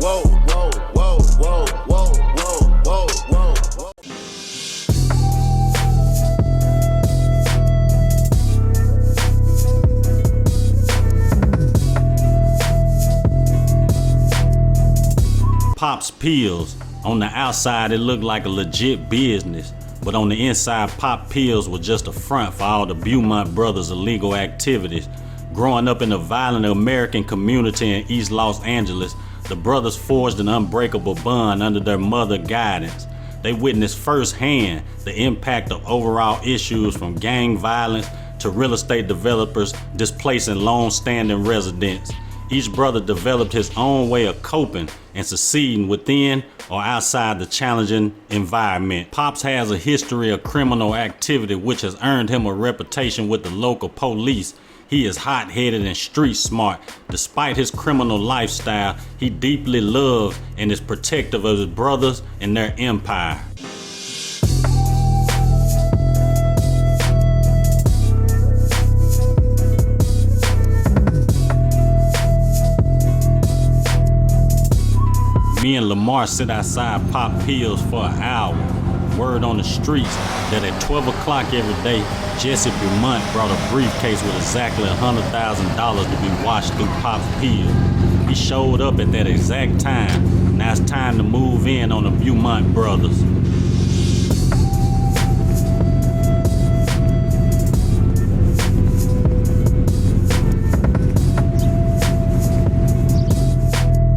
whoa, whoa, whoa, whoa, whoa, whoa, whoa, whoa. Pop's Pills. On the outside, it looked like a legit business, but on the inside, Pop Pills was just a front for all the Beaumont brothers' illegal activities. Growing up in a violent American community in East Los Angeles, the brothers forged an unbreakable bond under their mother guidance. They witnessed firsthand the impact of overall issues from gang violence to real estate developers displacing long-standing residents. Each brother developed his own way of coping and succeeding within or outside the challenging environment. Pops has a history of criminal activity which has earned him a reputation with the local police. He is hot-headed and street smart. Despite his criminal lifestyle, he deeply loves and is protective of his brothers and their empire. Me and Lamar sit outside Pop Pills for an hour. Word on the streets that at 12 o'clock every day, Jesse Beaumont brought a briefcase with exactly $100,000 to be washed through Pop's Pills. He showed up at that exact time. Now it's time to move in on the Beaumont brothers.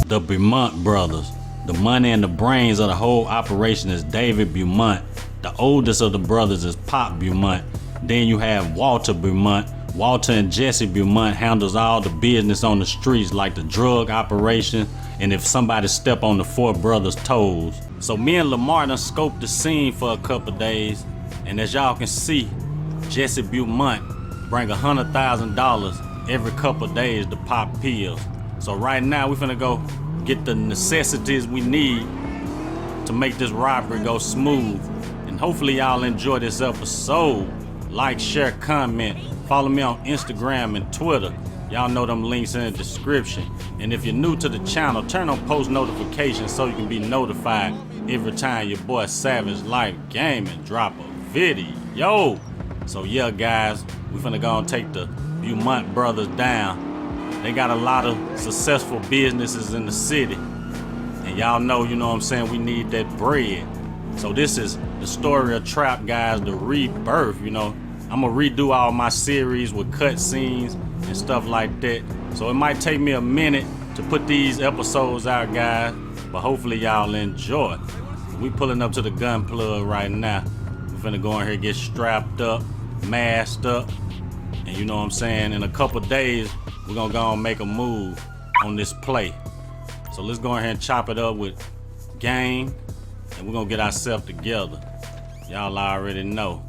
The Beaumont brothers. The money and the brains of the whole operation is David Beaumont. The oldest of the brothers is Pop Beaumont. Then you have Walter Beaumont. Walter and Jesse Beaumont handles all the business on the streets like the drug operation and if somebody step on the four brothers' toes. So me and Lamar done scoped the scene for a couple days, and as y'all can see, Jesse Beaumont bring $100,000 every couple days to Pop Pills. So right now we finna go get the necessities we need to make this robbery go smooth. And hopefully y'all enjoy this episode. Like, share, comment. Follow me on Instagram and Twitter. Y'all know them links in the description. And if you're new to the channel, turn on post notifications so you can be notified every time your boy Savage Life Gaming drop a video. So yeah guys, we finna go and take the Beaumont brothers down. They got a lot of successful businesses in the city. And y'all know, you know what I'm saying, we need that bread. So this is the story of Trap Guys, the Rebirth, you know. I'm gonna redo all my series with cut scenes and stuff like that. So it might take me a minute to put these episodes out, guys, but hopefully y'all enjoy. We pulling up to the gun plug right now. We're finna go in here, get strapped up, masked up. And you know what I'm saying, in a couple days, we're gonna go and make a move on this play. So let's go ahead and chop it up with gang, and we're gonna get ourselves together. Y'all already know.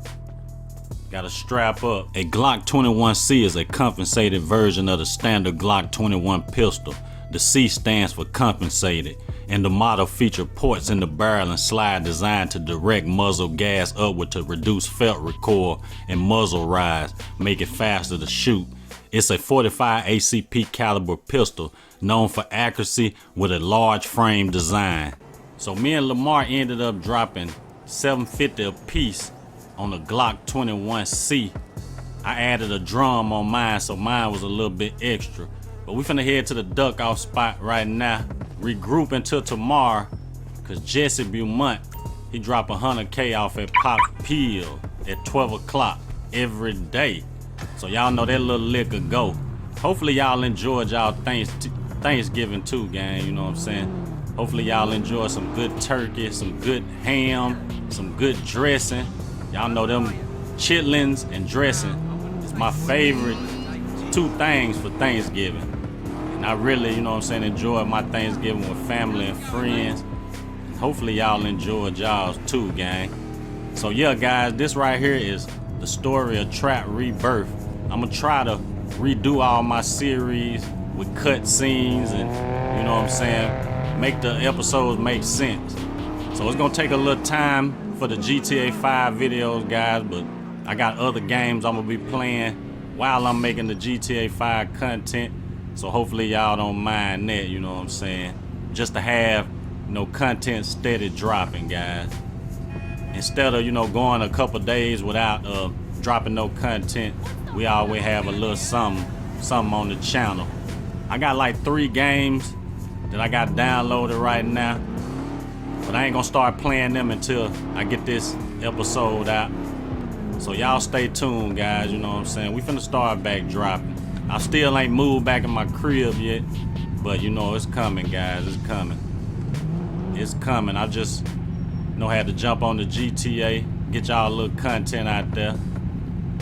Gotta strap up. A Glock 21C is a compensated version of the standard Glock 21 pistol. The C stands for compensated, and the model features ports in the barrel and slide designed to direct muzzle gas upward to reduce felt recoil and muzzle rise, make it faster to shoot. It's a 45 ACP caliber pistol known for accuracy with a large frame design. So me and Lamar ended up dropping $750 a piece on the Glock 21C. I added a drum on mine, so mine was a little bit extra. But we finna head to the duck off spot right now. Regroup until tomorrow, cause Jesse Beaumont, he drop 100K off at Pop Pill at 12 o'clock every day. So y'all know that little liquor go. Hopefully y'all enjoyed y'all Thanksgiving too, gang, you know what I'm saying? Hopefully y'all enjoy some good turkey, some good ham, some good dressing. Y'all know them chitlins and dressing is my favorite two things for Thanksgiving. And I really, you know what I'm saying, enjoy my Thanksgiving with family and friends. And hopefully y'all enjoyed y'all's too, gang. So yeah, guys, this right here is the story of Trap Rebirth. I'm gonna try to redo all my series with cut scenes and, you know what I'm saying, make the episodes make sense. So it's gonna take a little time for the GTA 5 videos, guys, but I got other games I'm gonna be playing while I'm making the GTA 5 content. So hopefully y'all don't mind that, you know what I'm saying. just to have, content steady dropping, guys. Instead of, going a couple days without dropping no content, we always have a little something on the channel. I got like 3 games that I got downloaded right now, but I ain't gonna start playing them until I get this episode out. So y'all stay tuned, guys. You know what I'm saying? We finna start back dropping. I still ain't moved back in my crib yet, but it's coming, guys. It's coming. It's coming. I just had to jump on the GTA, get y'all a little content out there,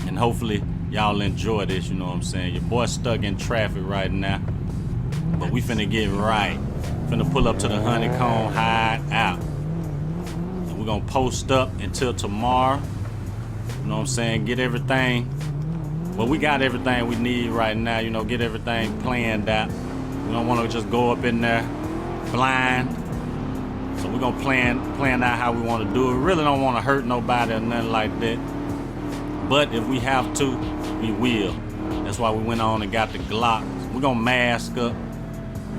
and hopefully y'all enjoy this. You know what I'm saying? Your boy stuck in traffic right now, but we finna get right. Finna pull up to the Honeycomb Hideout, and we're gonna post up until tomorrow. You know what I'm saying? Get everything. Well, we got everything we need right now. Get everything planned out. We don't want to just go up in there blind. So we're gonna plan out how we want to do it. We really don't want to hurt nobody or nothing like that. But if we have to, we will. That's why we went on and got the Glock. We're gonna mask up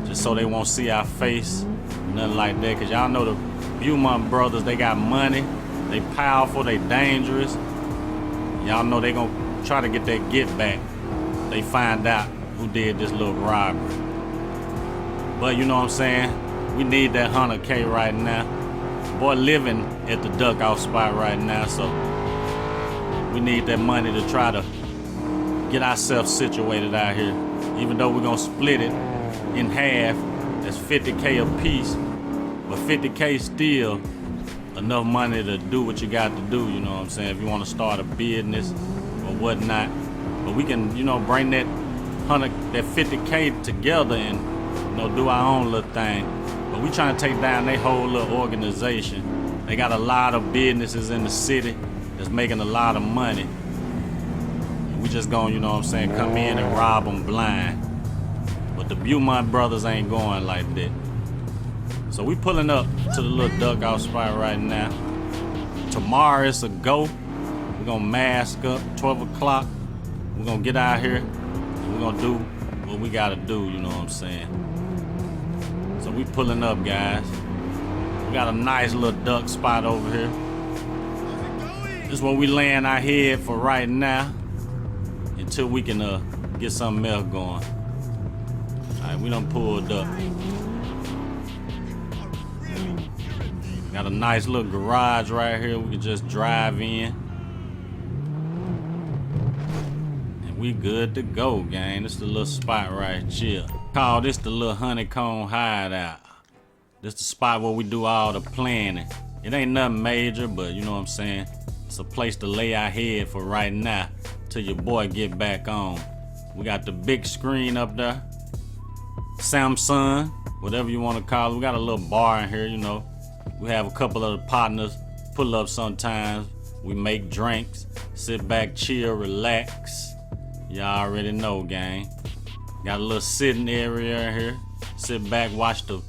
just so they won't see our face, nothing like that. Cause y'all know the Beaumont brothers, they got money, they powerful, they dangerous. Y'all know they gonna try to get that get back. They find out who did this little robbery. But you know what I'm saying? We need that 100K right now. Boy living at the duck off spot right now, so we need that money to try to get ourselves situated out here. Even though we're gonna split it in half, that's 50K a piece, but 50K still enough money to do what you got to do, you know what I'm saying, if you want to start a business or whatnot. But we can, bring that 50K together and, do our own little thing. But we trying to take down their whole little organization. They got a lot of businesses in the city that's making a lot of money. And we just gonna, come in and rob them blind. But the Beaumont brothers ain't going like that. So we pulling up to the little duck out spot right now. Tomorrow it's a go. We're gonna mask up, 12 o'clock. We're gonna get out here and we're gonna do what we gotta do, you know what I'm saying? So we pulling up, guys. We got a nice little duck spot over here. This is where we laying our head for right now until we can get something else going. Alright, we done pulled up. Got a nice little garage right here. We can just drive in. And we good to go, gang. This is the little spot right here. Call this the little Honeycomb Hideout. This the spot where we do all the planning. It ain't nothing major, but you know what I'm saying? It's a place to lay our head for right now till your boy get back on. We got the big screen up there. Samsung, whatever you want to call it. We got a little bar in here, We have a couple of the partners pull up sometimes. We make drinks, sit back, chill, relax. Y'all already know, gang. Got a little sitting area in here. Sit back, watch the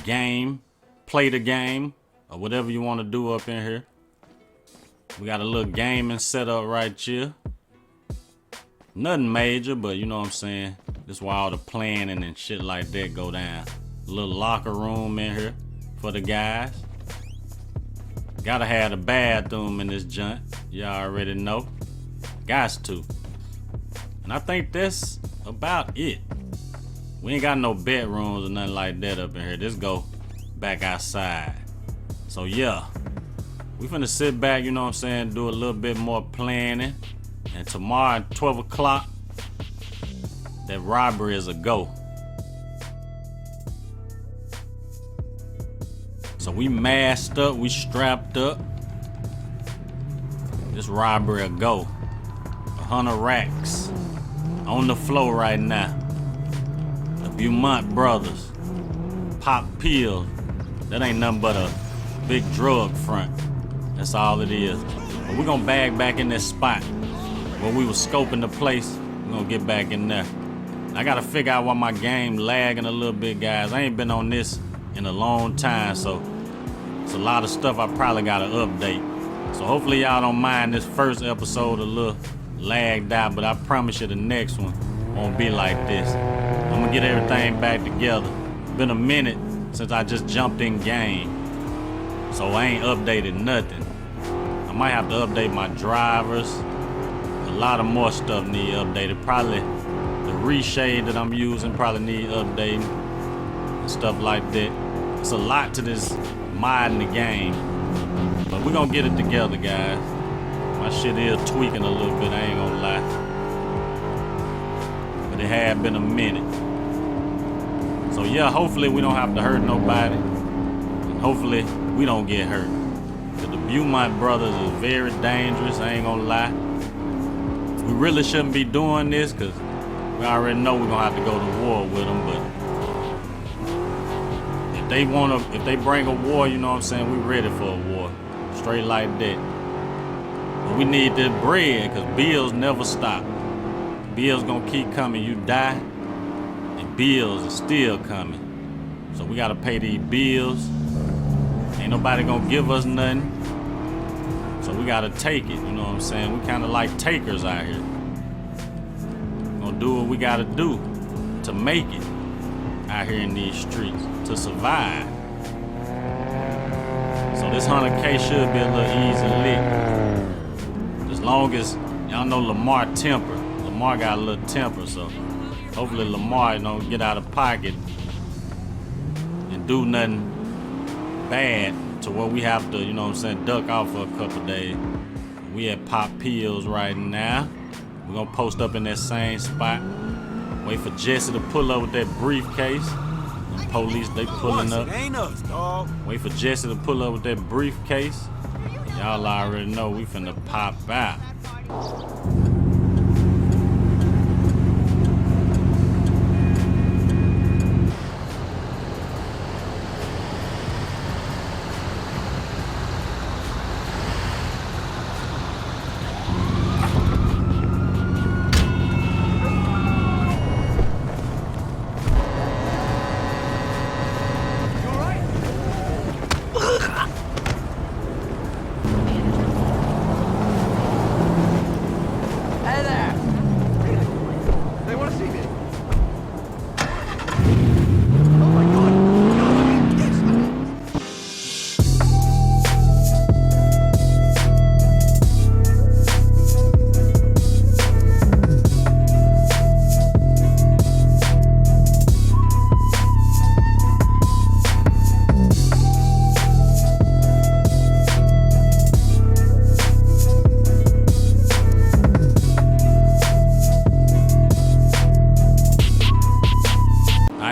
game, play the game, or whatever you want to do up in here. We got a little gaming setup right here. Nothing major, but you know what I'm saying? This is where all the planning and shit like that go down. A little locker room in here for the guys. Gotta have a bathroom in this joint. Y'all already know. Guys to. And I think that's about it. We ain't got no bedrooms or nothing like that up in here. This go back outside. So yeah, we finna sit back, you know what I'm saying, do a little bit more planning. And tomorrow at 12 o'clock, that robbery is a go. So we masked up, we strapped up. This robbery a go. 100 racks on the floor right now. The Beaumont brothers pop pills. That ain't nothing but a big drug front. That's all it is. But we're gonna bag back in this spot where we was scoping the place. We're gonna get back in there. I gotta figure out why my game lagging a little bit, guys. I ain't been on this in a long time, so it's a lot of stuff I probably gotta update. So hopefully y'all don't mind this first episode a little lagged out, but I promise you the next one won't be like this. I'm gonna get everything back together. Been a minute since I just jumped in game. So I ain't updated nothing. I might have to update my drivers. A lot of more stuff need updated. Probably the reshade that I'm using probably need updating and stuff like that. It's a lot to this mod in the game, but we're gonna get it together, guys. My shit is tweaking a little bit, I ain't gonna lie. But it had been a minute. So yeah, hopefully we don't have to hurt nobody. And hopefully we don't get hurt. The Beaumont brothers is very dangerous, I ain't gonna lie. We really shouldn't be doing this because we already know we're gonna have to go to war with them, but if they bring a war, you know what I'm saying, we ready for a war. Straight like that. But we need this bread because bills never stop. Bills gonna keep coming. You die and bills are still coming. So we gotta pay these bills. Ain't nobody gonna give us nothing. So we gotta take it, you know what I'm saying? We kinda like takers out here. Gonna do what we gotta do to make it out here in these streets, to survive. So this 100K should be a little easy lick. As long as, y'all know Lamar temper. Lamar got a little temper, so hopefully Lamar don't get out of pocket and do nothing bad to where we have to, you know what I'm saying, duck off for a couple days. We at Pop Pills right now. We're gonna post up in that same spot. Wait for Jesse to pull up with that briefcase. The police, they pulling up. Wait for Jesse to pull up with that briefcase. Y'all already know we finna pop out.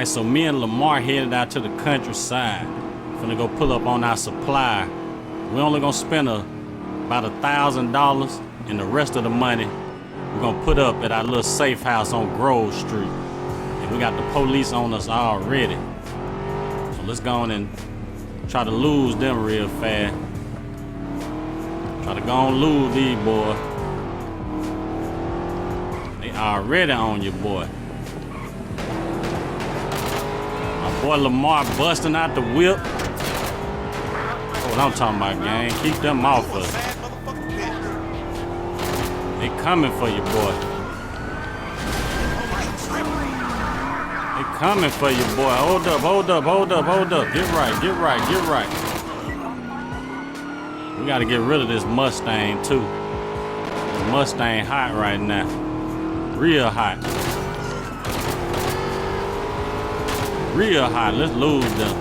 So me and Lamar headed out to the countryside. Finna go pull up on our supply. We only gonna spend about $1,000, and the rest of the money we're gonna put up at our little safe house on Grove Street. And we got the police on us already. So let's go on and try to lose them real fast. Try to go on lose these boys. They already on you, boy. Boy Lamar busting out the whip. That's what I'm talking about, gang. Keep them off us. They coming for you, boy. They coming for you, boy. Hold up, hold up, hold up, hold up. Get right, get right, get right. We gotta get rid of this Mustang, too. The Mustang hot right now. Real hot. Real hot. Let's lose them.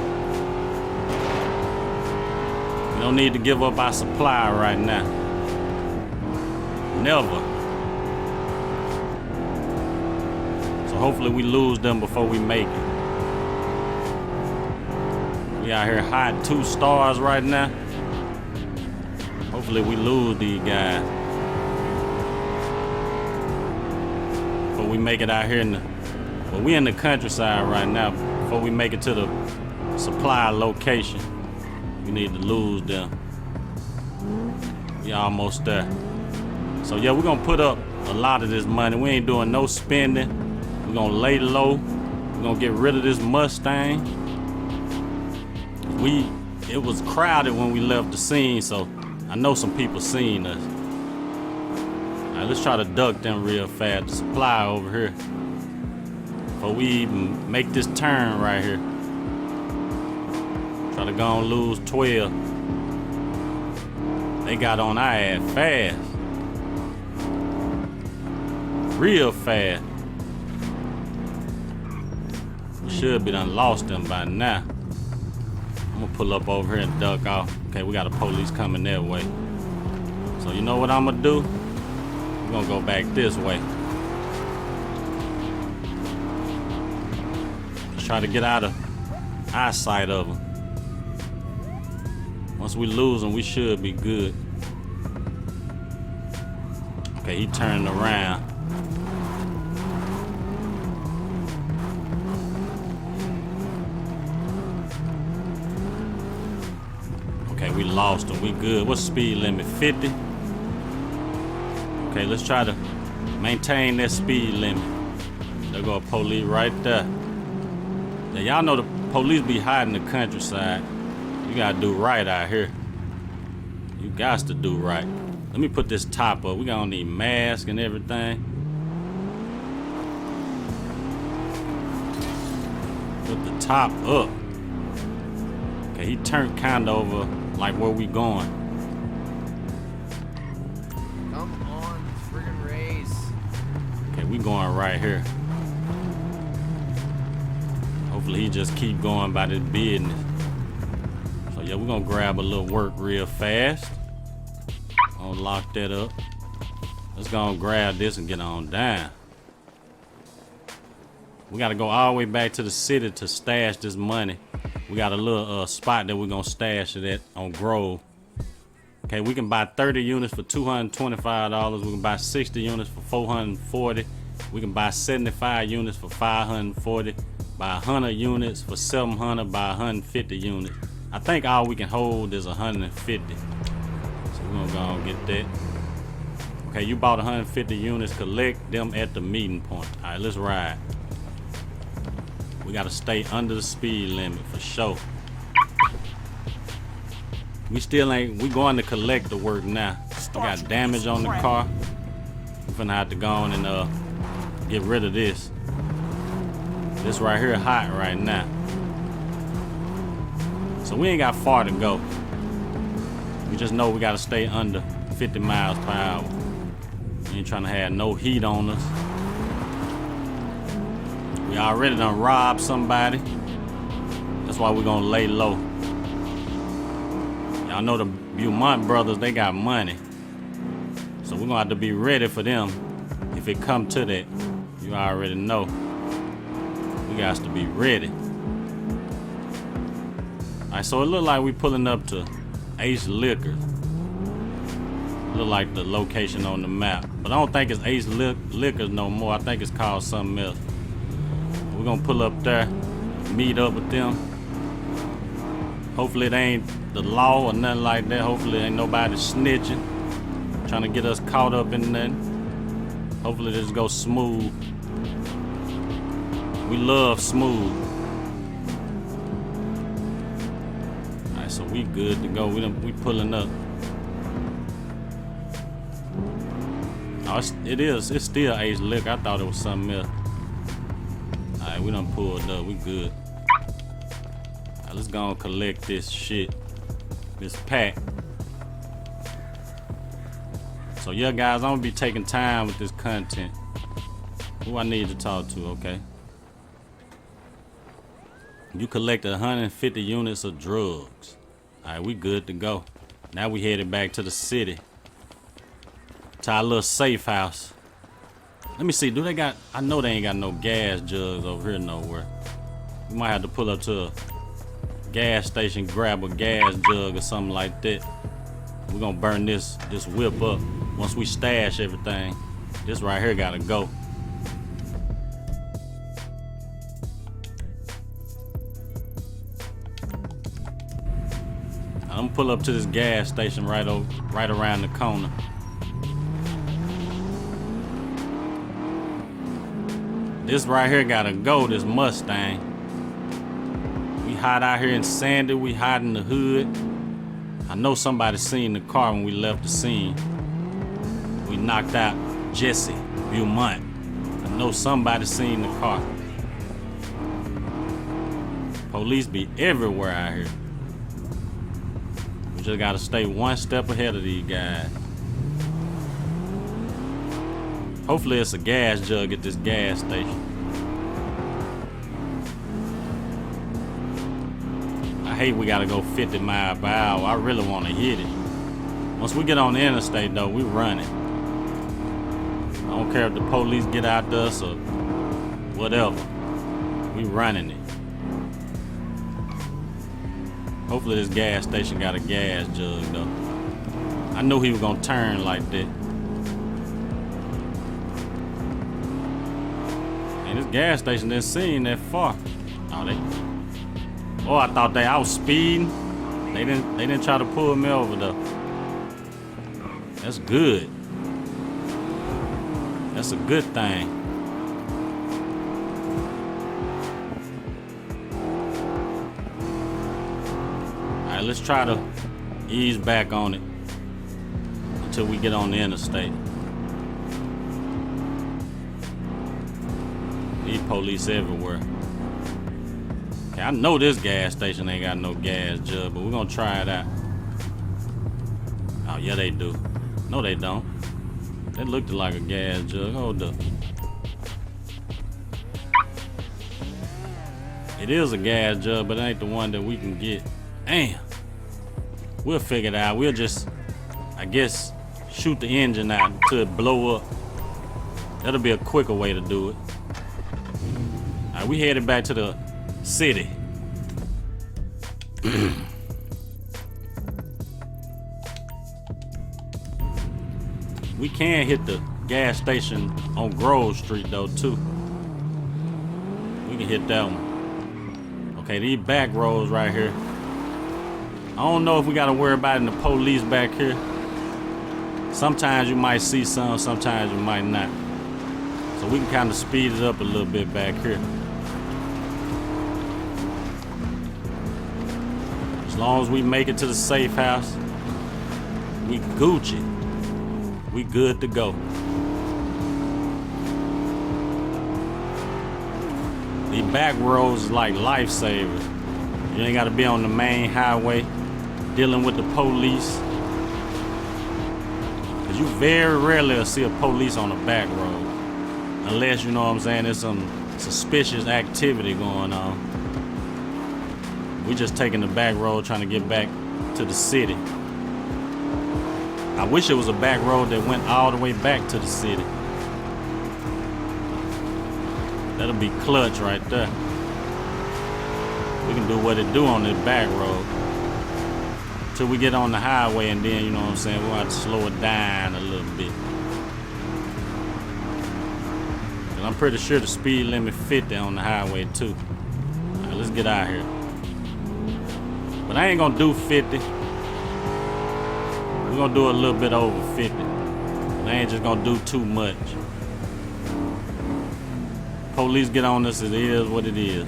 We don't need to give up our supply right now. Never. So hopefully we lose them before we make it. We out here hot 2 stars right now. Hopefully we lose these guys before we make it out here in the, well, we in the countryside right now. Before we make it to the supply location, we need to lose them. We almost there. So yeah, we're gonna put up a lot of this money. We ain't doing no spending. We're gonna lay low. We're gonna get rid of this Mustang. It was crowded when we left the scene, so I know some people seen us. All right, let's try to duck them real fast. The supply over here. Before we even make this turn right here. Try to go and lose 12. They got on our ass fast. Real fast. We should be done lost them by now. I'm gonna pull up over here and duck off. Okay, we got a police coming that way. So you know what I'm gonna do? We're gonna go back this way. Just try to get out of eyesight of them. Once we lose them, we should be good. Okay, he turned around. Okay, we lost them. We good. What's the speed limit? 50? Okay, let's try to maintain that speed limit. There go a police right there. Now, y'all know the police be hiding in the countryside. You gotta do right out here. You got to do right. Let me put this top up. We gonna need mask and everything. Put the top up. Okay, he turned kinda over like where we going. Come on, friggin' race. Okay, we going right here. Hopefully he just keep going by this business. So yeah, we're gonna grab a little work real fast. Gonna lock that up. Let's go and grab this and get on down. We gotta go all the way back to the city to stash this money. We got a little spot that we're gonna stash it at on Grove. Okay, we can buy 30 units for $225. We can buy 60 units for $440. We can buy 75 units for $540. Buy 100 units for $700. Buy 150 units. I think all we can hold is 150. So we're gonna go and get that. Okay, you bought 150 units. Collect them at the meeting point. All right, let's ride. We gotta stay under the speed limit for sure. We still ain't, we going to collect the work now. We got damage on the car. We finna have to go on and get rid of this. This right here hot right now. So we ain't got far to go. We just know we gotta stay under 50 miles per hour. We ain't trying to have no heat on us. We already done robbed somebody. That's why we're gonna lay low. Y'all know the Beaumont brothers, they got money. So we're gonna have to be ready for them if it come to that. You already know. We got to be ready. Alright, so it look like we pulling up to Ace Liquor. Look like the location on the map. But I don't think it's Ace Liquor no more. I think it's called something else. We're gonna pull up there, meet up with them. Hopefully it ain't the law or nothing like that. Hopefully ain't nobody snitching, trying to get us caught up in nothing. Hopefully this goes smooth. We love smooth. Alright, so we good to go. We pulling up. Oh, it's still Ace Liquor. I thought it was something else. Alright, we done pulled up. We good. Alright, let's go and collect this shit. This pack. So yeah, guys, I'm gonna be taking time with this content. Who I need to talk to, okay? You collected 150 units of drugs. Alright, we good to go. Now we headed back to the city. To our little safe house. Let me see, do they got, I know they ain't got no gas jugs over here nowhere. We might have to pull up to a gas station, grab a gas jug or something like that. We're gonna burn this whip up once we stash everything. This right here gotta go. I'm gonna pull up to this gas station right around the corner. This right here gotta go, this Mustang. We hide out here in Sandy, we hide in the hood. I know somebody seen the car when we left the scene. We knocked out Jesse Beaumont. I know somebody seen the car. Police be everywhere out here. just gotta stay one step ahead of these guys. Hopefully it's a gas jug at this gas station. I hate we gotta go 50 miles per hour. I really wanna hit it. Once we get on the interstate though, we run it. I don't care if the police get after us or whatever. We running it. Hopefully this gas station got a gas jug though. I knew he was gonna turn like that. And this gas station didn't seem that far. Oh, I thought I was speeding. They didn't try to pull me over though. That's good. That's a good thing. Alright, let's try to ease back on it until we get on the interstate. Need police everywhere. Okay, I know this gas station ain't got no gas jug, but we're gonna try it out. Oh yeah, they do. No, they don't. That looked like a gas jug. Hold up. It is a gas jug, but it ain't the one that we can get. Damn. We'll figure it out. We'll just, I guess, shoot the engine out until it blow up. That'll be a quicker way to do it. All right, we headed back to the city. We can hit the gas station on Grove Street though too. We can hit that one. Okay, these back roads right here. I don't know if we gotta worry about the police back here. Sometimes you might see some, sometimes you might not. So we can kind of speed it up a little bit back here. As long as we make it to the safe house, we Gucci. We good to go. These back roads is like lifesavers. You ain't gotta be on the main highway dealing with the police. Cause you very rarely will see a police on a back road. Unless, you know what I'm saying, there's some suspicious activity going on. We just taking the back road trying to get back to the city. I wish it was a back road that went all the way back to the city. That'll be clutch right there. We can do what it do on this back road. Till we get on the highway and then, you know what I'm saying, we'll have to slow it down a little bit. And I'm pretty sure the speed limit 50 on the highway too. All right, let's get out here. But I ain't gonna do 50. We're gonna do a little bit over 50. I ain't just gonna do too much. Police get on us, it is what it is.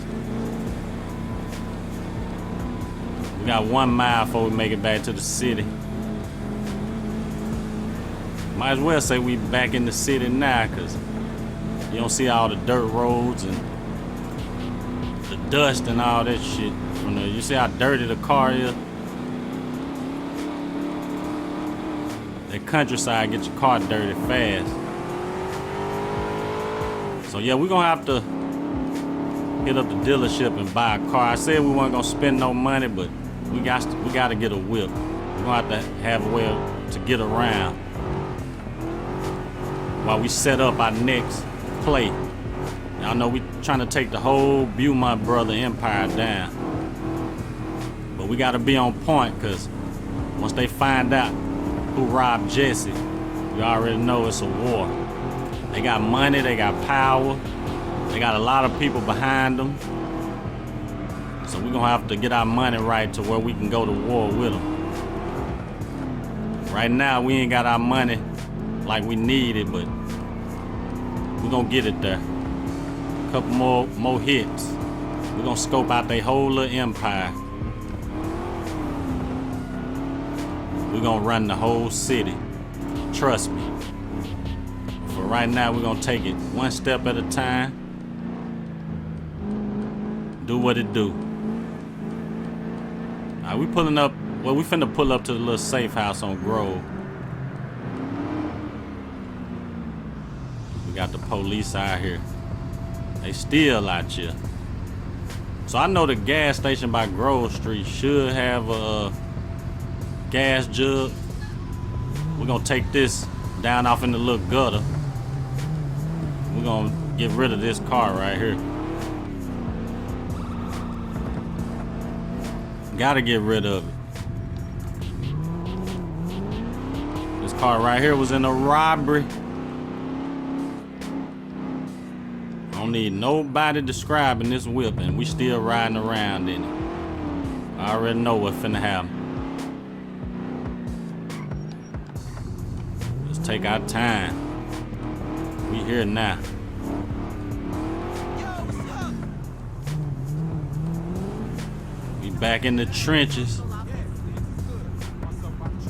We got 1 mile before we make it back to the city. Might as well say we back in the city now, cause you don't see all the dirt roads and the dust and all that shit. You see how dirty the car is? That countryside get your car dirty fast. So yeah, we're gonna have to hit up the dealership and buy a car. I said we weren't gonna spend no money, but we got to get a whip. We're gonna have to have a way to get around while we set up our next play. Y'all know we trying to take the whole Beaumont brother empire down. But we gotta be on point, cause once they find out who robbed Jesse, you already know it's a war. They got money, they got power, they got a lot of people behind them. So we're gonna have to get our money right to where we can go to war with them. Right now, we ain't got our money like we need it, but we're gonna get it there. A couple more hits. We're gonna scope out their whole little empire. We're gonna run the whole city. Trust me. For right now, we're gonna take it one step at a time. Do what it do. Alright, we pulling up Well, we finna pull up to the little safe house on Grove. We got the police out here. They still out here. So I know the gas station by Grove Street should have a gas jug. We're gonna take this down off in the little gutter. We're gonna get rid of this car right here. Gotta get rid of it. This car right here was in a robbery. I don't need nobody describing this whip, and we still riding around in it. I already know what's finna happen. Let's take our time. We here now. We back in the trenches.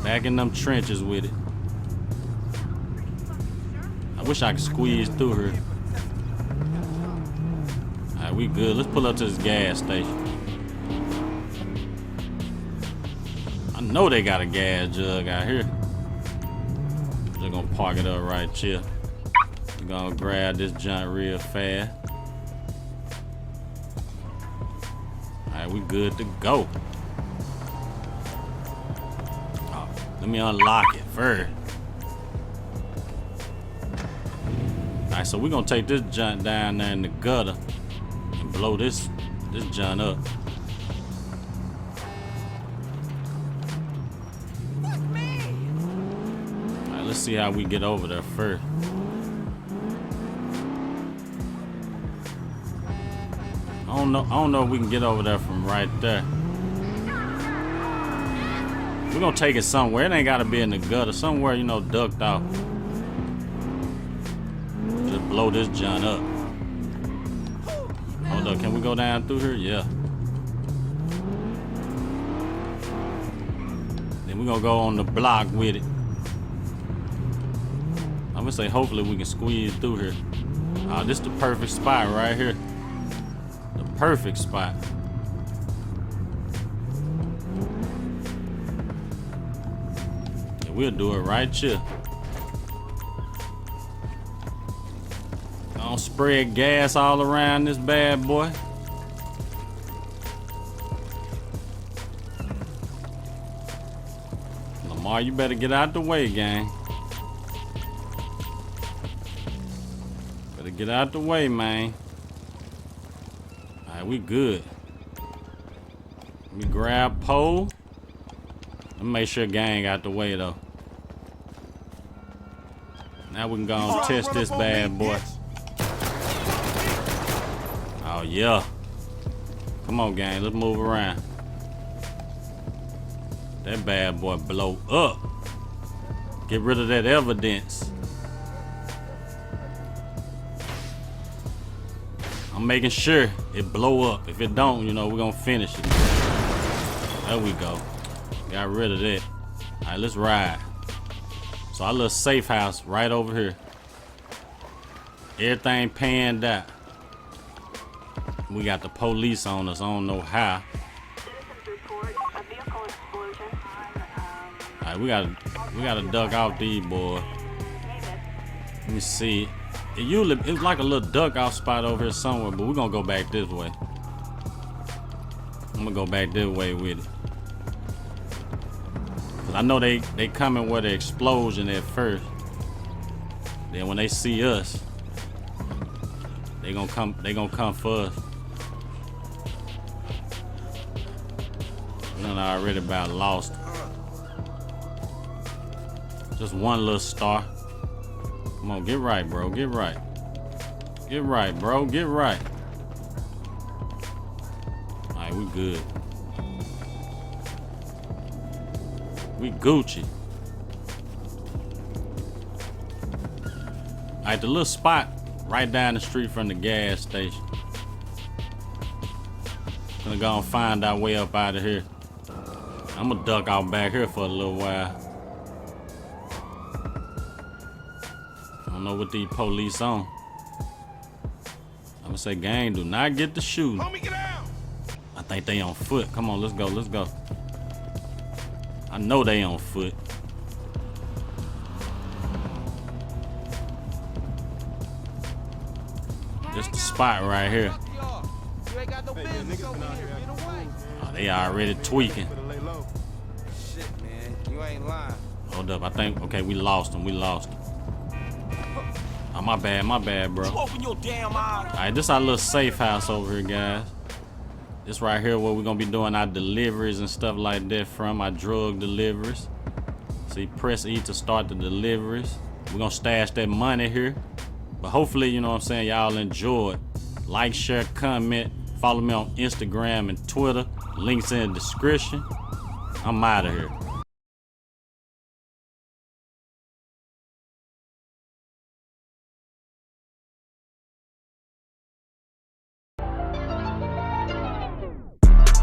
Back in them trenches with it. I wish I could squeeze through here. Alright, we good. Let's pull up to this gas station. I know they got a gas jug out here. They're gonna park it up right here. We're gonna grab this junk real fast. Alright, we good to go. Oh, let me unlock it first. Alright, so we're gonna take this junk down there in the gutter and blow this junk up. Alright, let's see how we get over there first. I don't know if we can get over there from right there. We're gonna take it somewhere. It ain't gotta be in the gutter. Somewhere, you know, ducked off. Just blow this junk up. Hold up, can we go down through here? Yeah. Then we're gonna go on the block with it. I'm gonna say hopefully we can squeeze through here. Oh, this is the perfect spot right here. The perfect spot. Yeah, we'll do it right here. Gonna spread gas all around this bad boy. Lamar, you better get out the way, gang. Better get out the way, man. Alright, we good. Let me grab pole. Let me make sure gang out the way, though. Now we can go and test this bad boy. Oh, yeah. Come on, gang. Let's move around. That bad boy blow up. Get rid of that evidence. I'm making sure it blow up. If it don't, you know, we're gonna finish it. There we go. Got rid of that. All right, let's ride. So our little safe house right over here. Everything panned out. We got the police on us. I don't know how. All right, we gotta duck off these boys. Let me see. It's like a little duck off spot over here somewhere, but we're gonna go back this way. I'm gonna go back this way with it. Cause I know they coming with the explosion at first. Then when they see us, they gonna come for us. We done already about lost. Just one little star. Come on, get right, bro. Get right. Get right, bro. Get right. All right, we good. We Gucci. All right, the little spot right down the street from the gas station. Gonna go and find our way up out of here. I'm gonna duck out back here for a little while. I don't know what these police on. I'm gonna say, gang, do not get the shooting. Homie, get out! I think they on foot. Come on, let's go, let's go. I know they on foot. This the spot right here. Oh, they already tweaking. Shit, man, you ain't lying. Hold up, I think, okay, we lost him, Oh, my bad, bro. Open your damn eyes. Alright, this our little safe house over here, guys. This right here where we're gonna be doing our deliveries and stuff like that from, our drug deliveries. See, press E to start the deliveries. We're gonna stash that money here. But hopefully, you know what I'm saying, y'all enjoy it. Like, share, comment. Follow me on Instagram and Twitter. Links in the description. I'm out of here.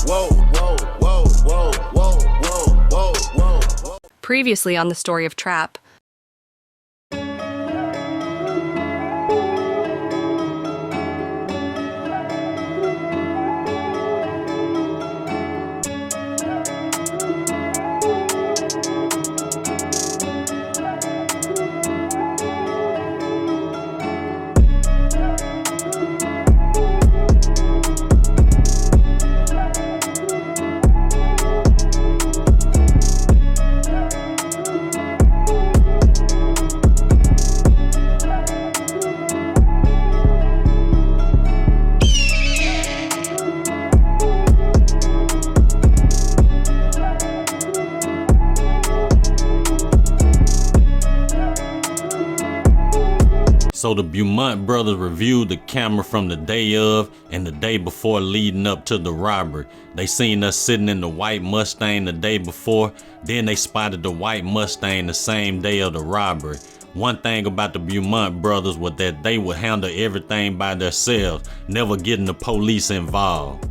Whoa, whoa, whoa, whoa, whoa, whoa, whoa, whoa. Previously on the story of Trap. So the Beaumont brothers reviewed the camera from the day of and the day before leading up to the robbery. They seen us sitting in the white Mustang the day before, then they spotted the white Mustang the same day of the robbery. One thing about the Beaumont brothers was that they would handle everything by themselves, never getting the police involved.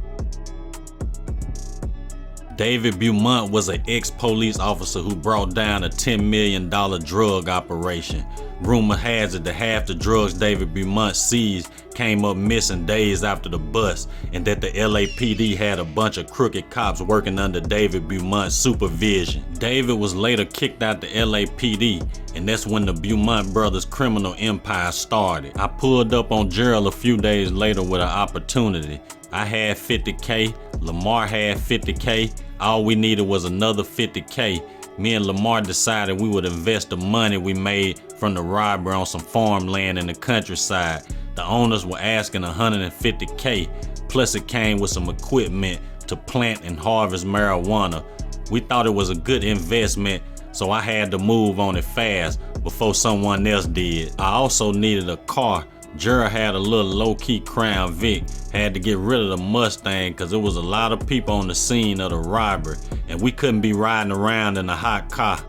David Beaumont was an ex-police officer who brought down a $10 million drug operation. Rumor has it that half the drugs David Beaumont seized came up missing days after the bust, and that the LAPD had a bunch of crooked cops working under David Beaumont's supervision. David was later kicked out the LAPD, and that's when the Beaumont brothers' criminal empire started. I pulled up on Gerald a few days later with an opportunity. I had 50K, Lamar had 50K, all we needed was another 50K. Me and Lamar decided we would invest the money we made from the robbery on some farmland in the countryside. The owners were asking 150K, plus it came with some equipment to plant and harvest marijuana. We thought it was a good investment, so I had to move on it fast before someone else did. I also needed a car. Gerald had a little low-key Crown Vic, had to get rid of the Mustang because there was a lot of people on the scene of the robbery and we couldn't be riding around in a hot car.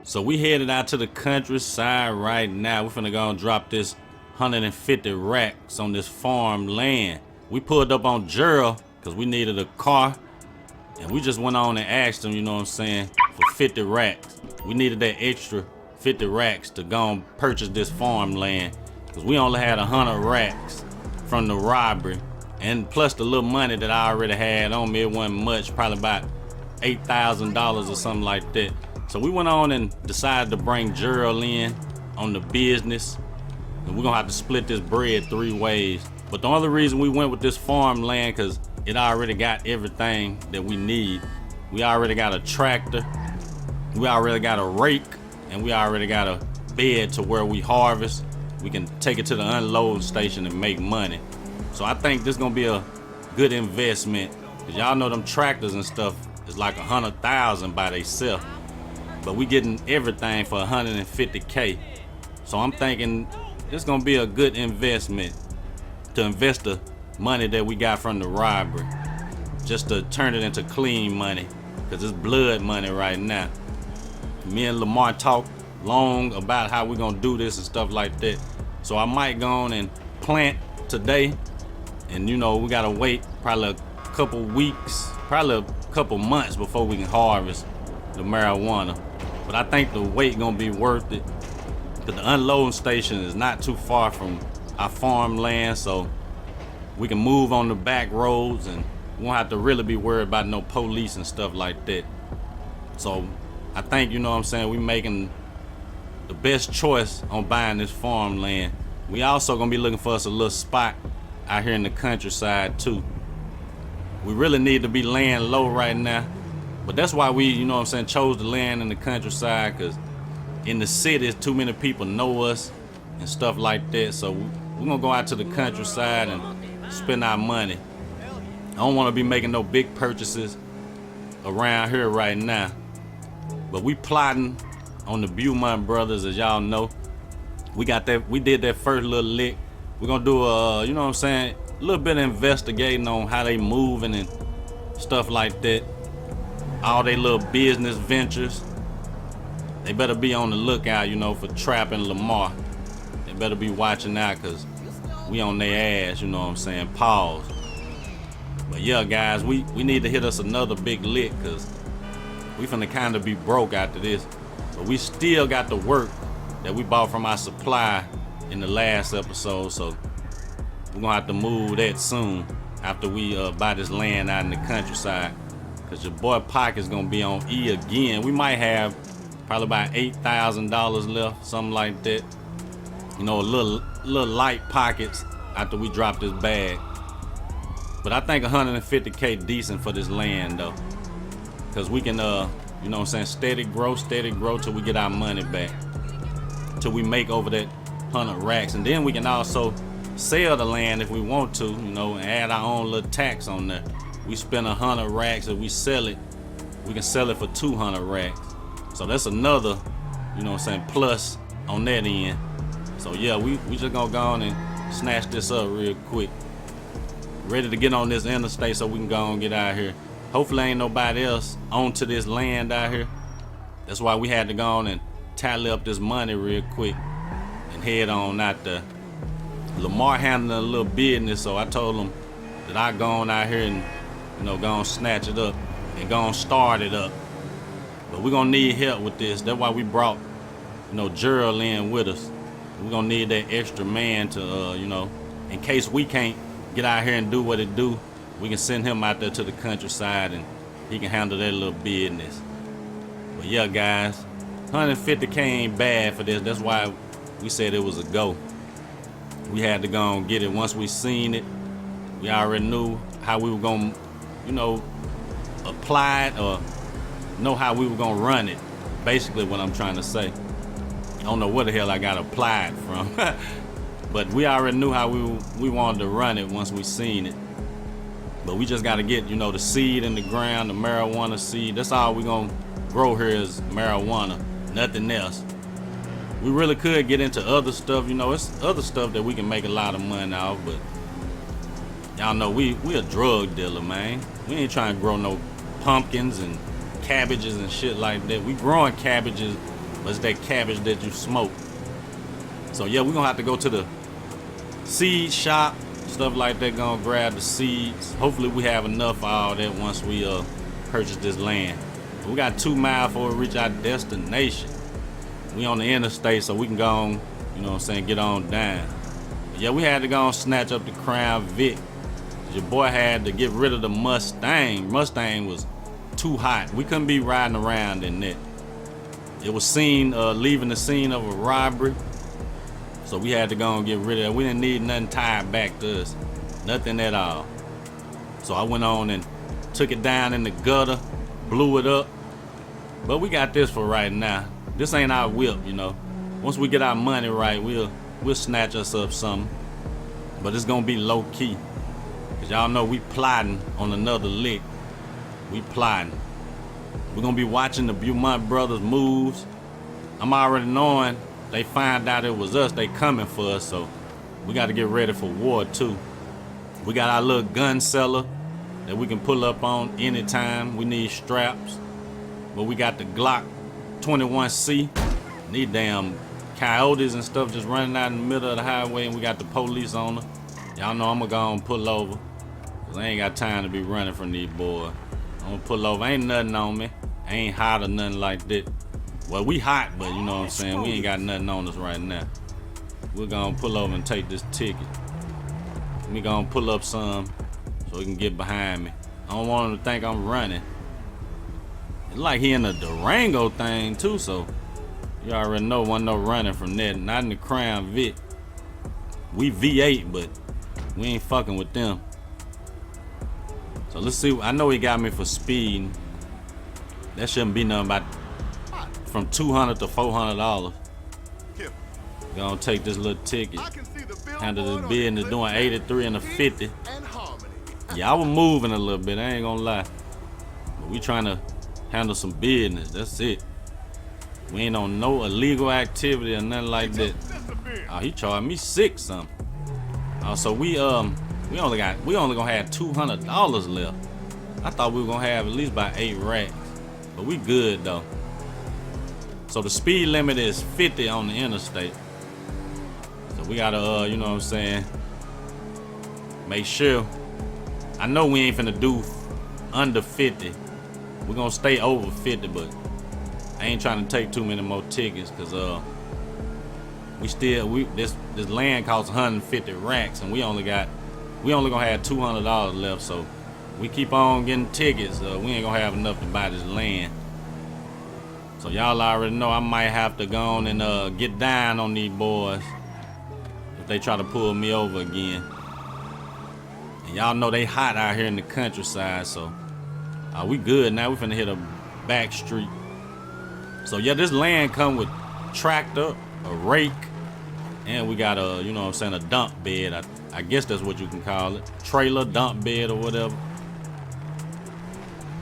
So we headed out to the countryside right now. We're finna go and drop this 150 racks on this farm land. We pulled up on Gerald because we needed a car, and we just went on and asked him, you know what I'm saying, for 50 racks. We needed that extra 50 racks to go and purchase this farmland because we only had 100 racks from the robbery, and plus the little money that I already had on me. It wasn't much, probably about $8,000 or something like that. So we went on and decided to bring Gerald in on the business, and we're gonna have to split this bread 3 ways. But the other reason we went with this farmland, cause it already got everything that we need. We already got a tractor, we already got a rake, and we already got a bed to where we harvest. We can take it to the unload station and make money. So I think this is gonna be a good investment, cause y'all know them tractors and stuff is like 100,000 by themselves. But we getting everything for 150K. So I'm thinking it's gonna be a good investment to invest the money that we got from the robbery, just to turn it into clean money, because it's blood money right now. Me and Lamar talked long about how we're gonna do this and stuff like that. So I might go on and plant today, and you know, we gotta wait probably a couple weeks, probably a couple months before we can harvest the marijuana. But I think the wait gonna be worth it, because the unloading station is not too far from our farmland, so we can move on the back roads and we won't have to really be worried about no police and stuff like that. So I think, you know what I'm saying, we making the best choice on buying this farmland. We also gonna be looking for us a little spot out here in the countryside too. We really need to be laying low right now, but that's why we, you know what I'm saying, chose the land in the countryside, because in the cities too many people know us and stuff like that. So we're gonna go out to the countryside and spend our money. I don't want to be making no big purchases around here right now, but we plotting on the Beaumont brothers, as y'all know. We did that first little lick. We're gonna do a, you know what I'm saying, a little bit of investigating on how they moving and stuff like that. All they little business ventures. They better be on the lookout, you know, for Trap and Lamar. They better be watching out, because we on their ass, you know what I'm saying. Pause. But yeah, guys, we need to hit us another big lick, because we finna kind of be broke after this. But we still got the work that we bought from our supply in the last episode, so we're gonna have to move that soon after we buy this land out in the countryside, because your boy Pocket's gonna be on E again. We might have probably about $8,000 left, something like that. You know, a little light pockets after we drop this bag. But I think 150K decent for this land though, because we can, you know what I'm saying, steady grow till we get our money back, till we make over that 100 racks, and then we can also sell the land if we want to, you know, and add our own little tax on there. We spend 100 racks, if we sell it, we can sell it for 200 racks. So that's another, you know what I'm saying, plus on that end. So yeah, we just gonna go on and snatch this up real quick. Ready to get on this interstate so we can go on and get out here. Hopefully ain't nobody else onto this land out here. That's why we had to go on and tally up this money real quick and head on out there. Lamar handling a little business, so I told him that I go on out here and, you know, go on snatch it up and go on start it up. But we're gonna need help with this. That's why we brought, you know, Gerald in with us. We're gonna need that extra man to, you know, in case we can't get out here and do what it do, we can send him out there to the countryside and he can handle that little business. But yeah, guys, 150K ain't bad for this. That's why we said it was a go. We had to go and get it. Once we seen it, we already knew how we were gonna, you know, apply it, or know how we were gonna run it. Basically what I'm trying to say. I don't know where the hell I got applied from. But we already knew how we wanted to run it once we seen it. But we just gotta get, you know, the seed in the ground, the marijuana seed. That's all we gonna grow here is marijuana, nothing else. We really could get into other stuff, you know, it's other stuff that we can make a lot of money off, but y'all know we a drug dealer, man. We ain't trying to grow no pumpkins and cabbages and shit like that. We growing cabbages, but it's that cabbage that you smoke. So yeah, we're gonna have to go to the seed shop, stuff like that, gonna grab the seeds. Hopefully we have enough of all that once we purchase this land. We got 2 miles before we reach our destination. We on the interstate, so we can go on, you know what I'm saying, get on down. But yeah, we had to go and snatch up the Crown Vic. Your boy had to get rid of the Mustang. Mustang was too hot. We couldn't be riding around in it. It was seen leaving the scene of a robbery. So we had to go and get rid of it. We didn't need nothing tied back to us. Nothing at all. So I went on and took it down in the gutter, blew it up. But we got this for right now. This ain't our whip, you know. Once we get our money right, we'll snatch us up something. But it's gonna be low key. Cause y'all know we plotting on another lick. We plotting. We're gonna be watching the Beaumont brothers moves. I'm already knowing they find out it was us, they coming for us, so we gotta get ready for war too. We got our little gun seller that we can pull up on anytime we need straps. But we got the Glock 21C. These damn coyotes and stuff just running out in the middle of the highway, and we got the police on her. Y'all know I'm gonna go and pull over, cause I ain't got time to be running from these boys. I'm gonna pull over. Ain't nothing on me. I ain't hot or nothing like that. Well, we hot, but you know what I'm saying? We ain't got nothing on us right now. We're gonna pull over and take this ticket. We gonna pull up some so he can get behind me. I don't want him to think I'm running. It's like he in a Durango thing too, so you already know wasn't no running from that. Not in the Crown Vic. We V8, but we ain't fucking with them. So let's see. I know he got me for speeding. That shouldn't be nothing about from $200 to $400. Gonna take this little ticket. Handle this business doing 83 and a 50. Yeah, I was moving a little bit. I ain't gonna lie. But we trying to handle some business. That's it. We ain't on no illegal activity or nothing like that. Oh, he charged me $6 something. Oh, so we only gonna have $200 left. I thought we were gonna have at least about 8 racks, but we good though. So the speed limit is 50 on the interstate. So we gotta, you know what I'm saying, make sure. I know we ain't finna do under 50. We're gonna stay over 50, but I ain't trying to take too many more tickets, cause this land costs 150 racks, and we only gonna have $200 left. So we keep on getting tickets. We ain't gonna have enough to buy this land. So y'all already know I might have to go on and get down on these boys if they try to pull me over again. And y'all know they hot out here in the countryside, so we good now. We finna hit a back street. So yeah, this land come with tractor, a rake, and we got a, you know what I'm saying, a dump bed. I guess that's what you can call it. Trailer, dump bed, or whatever.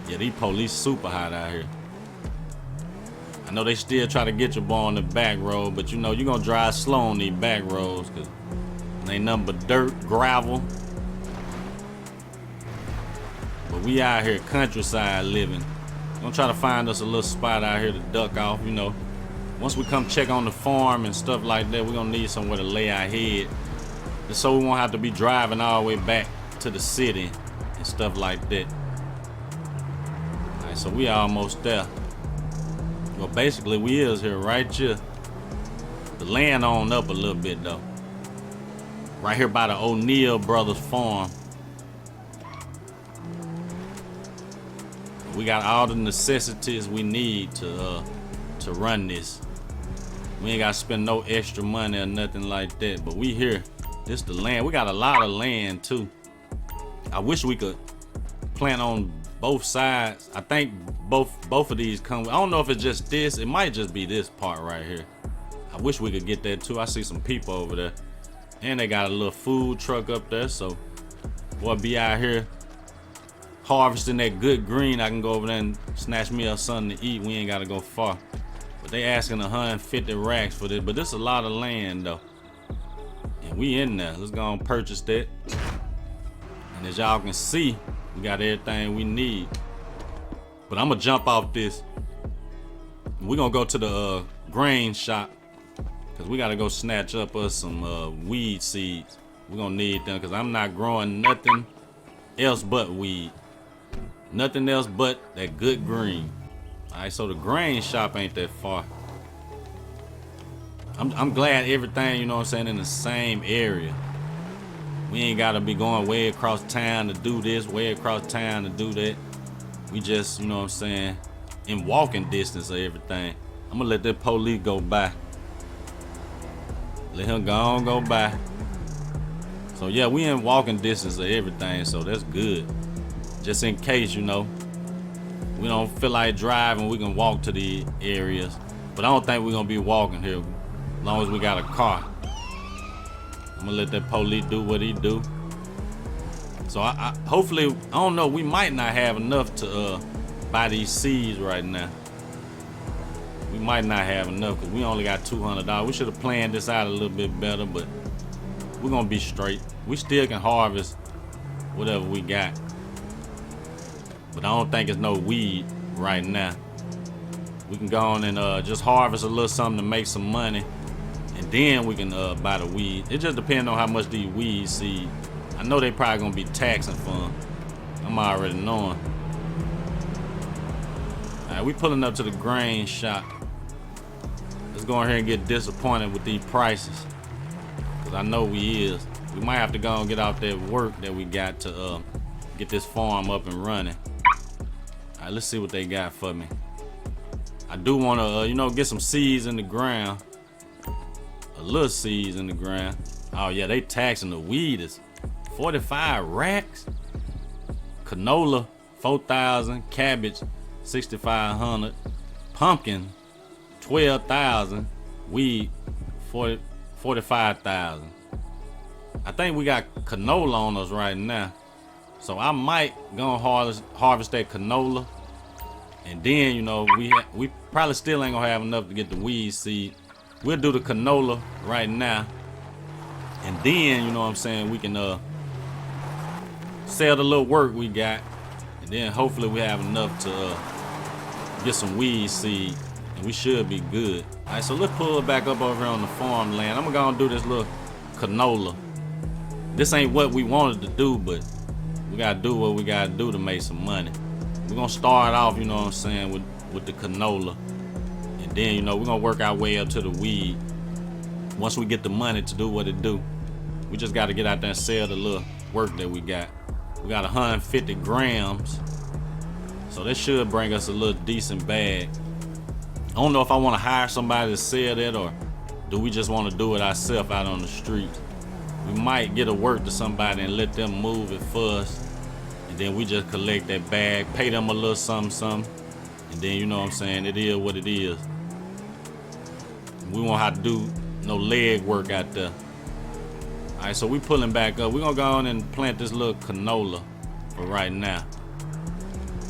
Yeah, these police super hot out here. I know they still try to get your boy on the back road, but you know you gonna drive slow on these back roads, cause they ain't nothing but dirt, gravel. But we out here countryside living. Gonna try to find us a little spot out here to duck off, you know. Once we come check on the farm and stuff like that, we're gonna need somewhere to lay our head, just so we won't have to be driving all the way back to the city and stuff like that. All right, so we almost there. Well, basically we is here right here. The land on up a little bit though. Right here by the O'Neill brothers farm. We got all the necessities we need to run this. We ain't gotta spend no extra money or nothing like that. But we here. This the land. We got a lot of land too. I wish we could plant on both sides. I think both of these come. I don't know if it's just this. It might just be this part right here. I wish we could get that too. I see some people over there, and they got a little food truck up there. So boy, be out here harvesting that good green. I can go over there and snatch me up something to eat. We ain't gotta go far. But they asking 150 racks for this. But this is a lot of land though, and we in there. Let's go and purchase that. And as y'all can see, we got everything we need. But I'm gonna jump off this. We're gonna go to the grain shop, cause we gotta go snatch up us some weed seeds. We're gonna need them, cause I'm not growing nothing else but weed. Nothing else but that good green. All right, so the grain shop ain't that far. I'm glad everything, you know what I'm saying, in the same area. We ain't gotta be going way across town to do this, way across town to do that. We just, you know what I'm saying, in walking distance of everything. I'm gonna let that police go by. Let him go by. So yeah, we in walking distance of everything, so that's good. Just in case, you know, we don't feel like driving, we can walk to the areas. But I don't think we're gonna be walking here as long as we got a car. I'm gonna let that police do what he do. So I hopefully, I don't know, we might not have enough to buy these seeds right now. We might not have enough because we only got $200. We should have planned this out a little bit better, but we're gonna be straight. We still can harvest whatever we got. But I don't think it's no weed right now. We can go on and just harvest a little something to make some money, and then we can buy the weed. It just depends on how much these weed seed. I know they probably gonna be taxing for them. I'm already knowing. Alright, we pulling up to the grain shop. Let's go in here and get disappointed with these prices, cause I know we is. We might have to go and get out that work that we got to get this farm up and running. Alright, let's see what they got for me. I do want to, you know, get some seeds in the ground. A little seeds in the ground. Oh yeah, they taxing the weed is 45 racks. Canola 4,000. Cabbage 6,500. Pumpkin 12,000. Weed 45,000. I think we got canola on us right now, so I might go harvest that canola, and then, you know, we probably still ain't gonna have enough to get the weed seed. We'll do the canola right now, and then, you know what I'm saying, we can sell the little work we got, and then hopefully we have enough to get some weed seed, and we should be good. All right, so let's pull it back up over here on the farmland. I'm gonna do this little canola. This ain't what we wanted to do, but we gotta do what we gotta do to make some money. We're gonna start off, you know what I'm saying, with the canola, and then, you know, we're gonna work our way up to the weed. Once we get the money to do what it do, we just gotta get out there and sell the little work that we got. We got 150 grams, so this should bring us a little decent bag. I don't know if I want to hire somebody to sell that, or do we just want to do it ourselves out on the streets. We might get a work to somebody and let them move it for us, and then we just collect that bag, pay them a little something, and then, you know what I'm saying, it is what it is. We won't have to do no leg work out there. All right, so we pulling back up. We're gonna go on and plant this little canola for right now,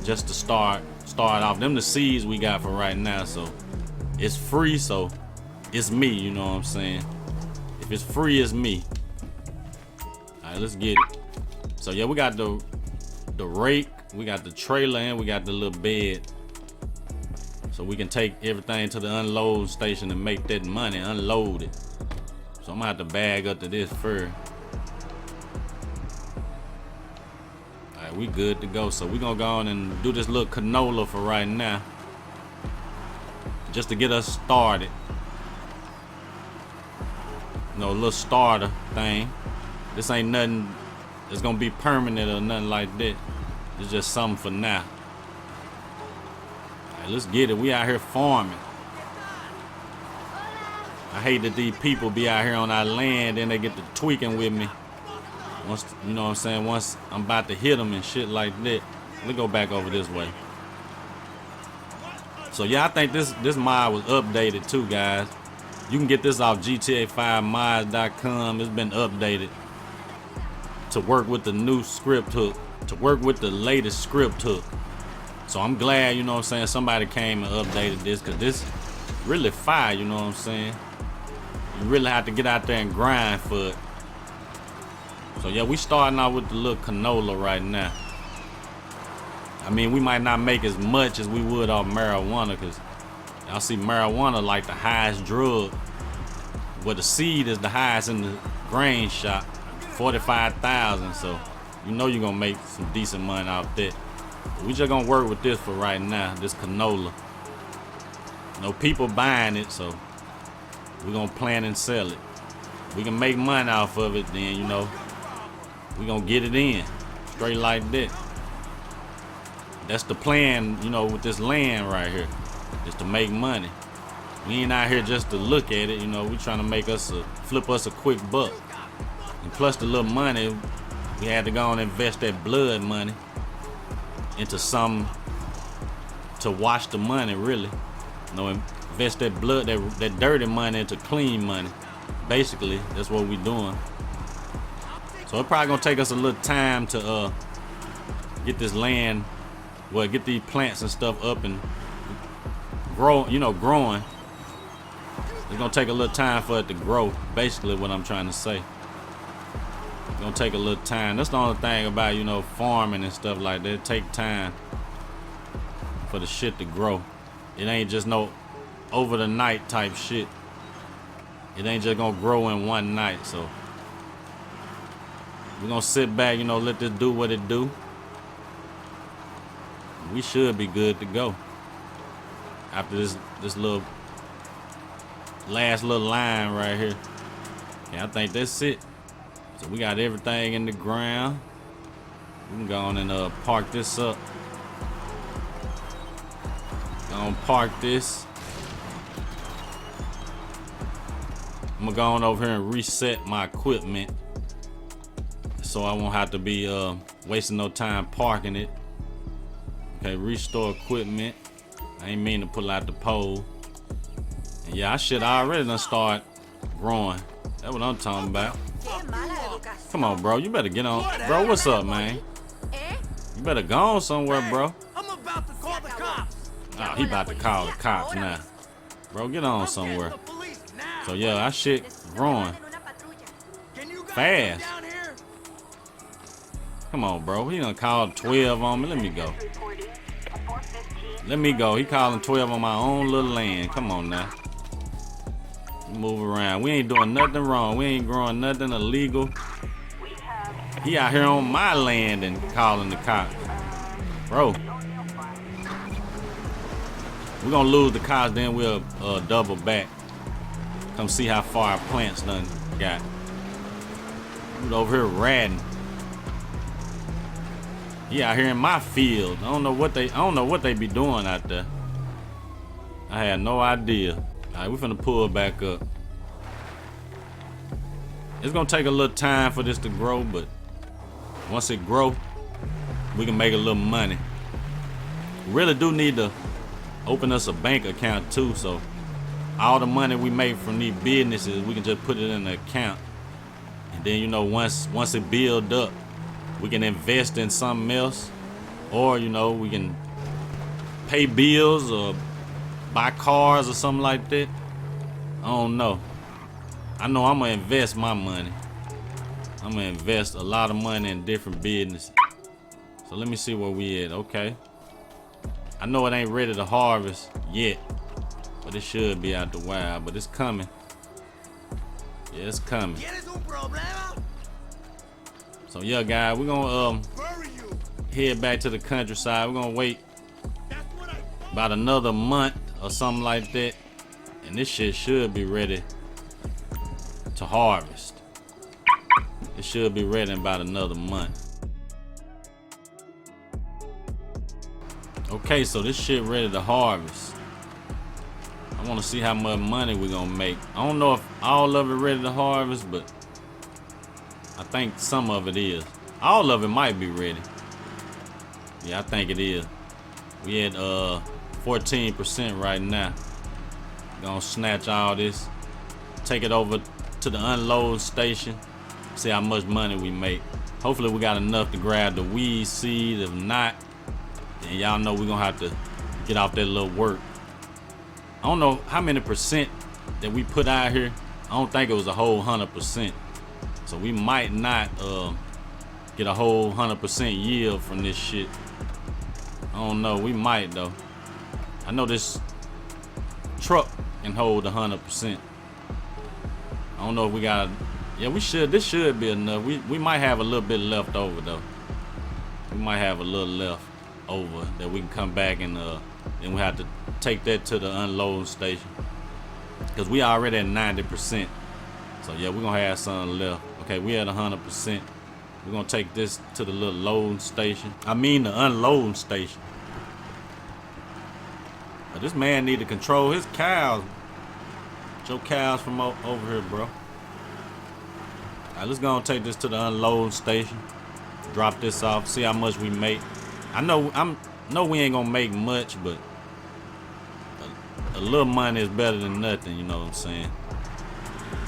just to start off. Them the seeds we got for right now, so it's free, so it's me, you know what I'm saying. If it's free, it's me. All right, let's get it. So yeah, we got the rake, we got the trailer, and we got the little bed, so we can take everything to the unload station and make that money, unload it. So I'm gonna have to bag up to this first. All right, we good to go. So we gonna go on and do this little canola for right now, just to get us started. You know, a little starter thing. This ain't nothing that's gonna be permanent or nothing like that. It's just something for now. All right, let's get it. We out here farming. I hate that these people be out here on our land and they get to tweaking with me. Once, you know what I'm saying, once I'm about to hit them and shit like that. Let's go back over this way. So yeah, I think this mod was updated too, guys. You can get this off GTA5mods.com. It's been updated to work with the new script hook, to work with the latest script hook. So I'm glad, you know what I'm saying, somebody came and updated this, because this really fire, you know what I'm saying. You really have to get out there and grind for it. So yeah, we starting out with the little canola right now. I mean, we might not make as much as we would off marijuana, because y'all see marijuana like the highest drug, but the seed is the highest in the grain shop, 45,000. So you know you're gonna make some decent money off that. But we just gonna work with this for right now, this canola. You know, people buying it, so we're gonna plant and sell it. We can make money off of it, then, you know, we gonna get it in straight like that. That's the plan, you know, with this land right here, is to make money. We ain't out here just to look at it, you know. We trying to make us flip us a quick buck. And plus the little money, we had to go and invest that blood money into something to wash the money, really. You know, invest that blood, that dirty money into clean money. Basically, that's what we doing. So it's probably gonna take us a little time to get this land, well, get these plants and stuff up and grow, you know, growing. It's gonna take a little time for it to grow, basically what I'm trying to say. It's gonna take a little time. That's the only thing about, you know, farming and stuff like that. It take time for the shit to grow. It ain't just no over the night type shit. It ain't just gonna grow in one night. So we're gonna sit back, you know, let this do what it do. We should be good to go after this little last little line right here. Yeah, I think that's it. So we got everything in the ground. We can go on and park this up. Gonna park this. I'm gonna go on over here and reset my equipment so I won't have to be wasting no time parking it. Okay, restore equipment. I ain't mean to pull out the pole. And yeah, I should already done start growing. That's what I'm talking about. Come on, bro. You better get on. Bro, what's up, man? You better go on somewhere, bro. I'm about to call the cops. Oh, he about to call the cops now. Bro, get on somewhere. So yeah, our shit growing fast. Come on, bro. He done called 12 on me. Let me go. Let me go. He calling 12 on my own little land. Come on now. Move around. We ain't doing nothing wrong. We ain't growing nothing illegal. He out here on my land and calling the cops. Bro. We're gonna lose the cops, then we'll double back. Come see how far our plants done got. We're over here ratting. He out here in my field. I don't know what they be doing out there. I had no idea. All right, we're finna pull back up. It's gonna take a little time for this to grow, but once it grow, we can make a little money. We really do need to open us a bank account too, so all the money we make from these businesses, we can just put it in the account. And then, you know, once it build up, we can invest in something else, or, you know, we can pay bills or buy cars or something like that. I don't know. I know I'm gonna invest my money. I'm gonna invest a lot of money in different businesses. So let me see where we at. Okay. I know it ain't ready to harvest yet, but it should be out the wild, but it's coming. Yeah, it's coming. So yeah, guys, we're gonna head back to the countryside. We're gonna wait about another month or something like that, and this shit should be ready to harvest. It should be ready in about another month. Okay, so this shit ready to harvest. I want to see how much money we're gonna make. I don't know if all of it ready to harvest, but I think some of it is. All of it might be ready. Yeah, I think it is. We at 14% right now. Gonna snatch all this, take it over to the unload station, see how much money we make. Hopefully we got enough to grab the weed seed. If not, then y'all know we're gonna have to get off that little work. I don't know how many percent that we put out here. I don't think it was a whole 100%. So we might not get a whole 100% yield from this shit. I don't know. We might though. I know this truck can hold 100%. I don't know if we got. Yeah, we should. This should be enough. We might have a little bit left over though. We might have a little left over that we can come back and then we have to take that to the unload station because we already at 90%. So yeah, we're gonna have some left. Okay, we at 100%. We're gonna take this to the little load station. I mean the unloading station. But this man need to control his cows. Get your cows from over here, bro. Alright, let's go and take this to the unload station. Drop this off. See how much we make. I know we ain't gonna make much, but a little money is better than nothing. You know what I'm saying?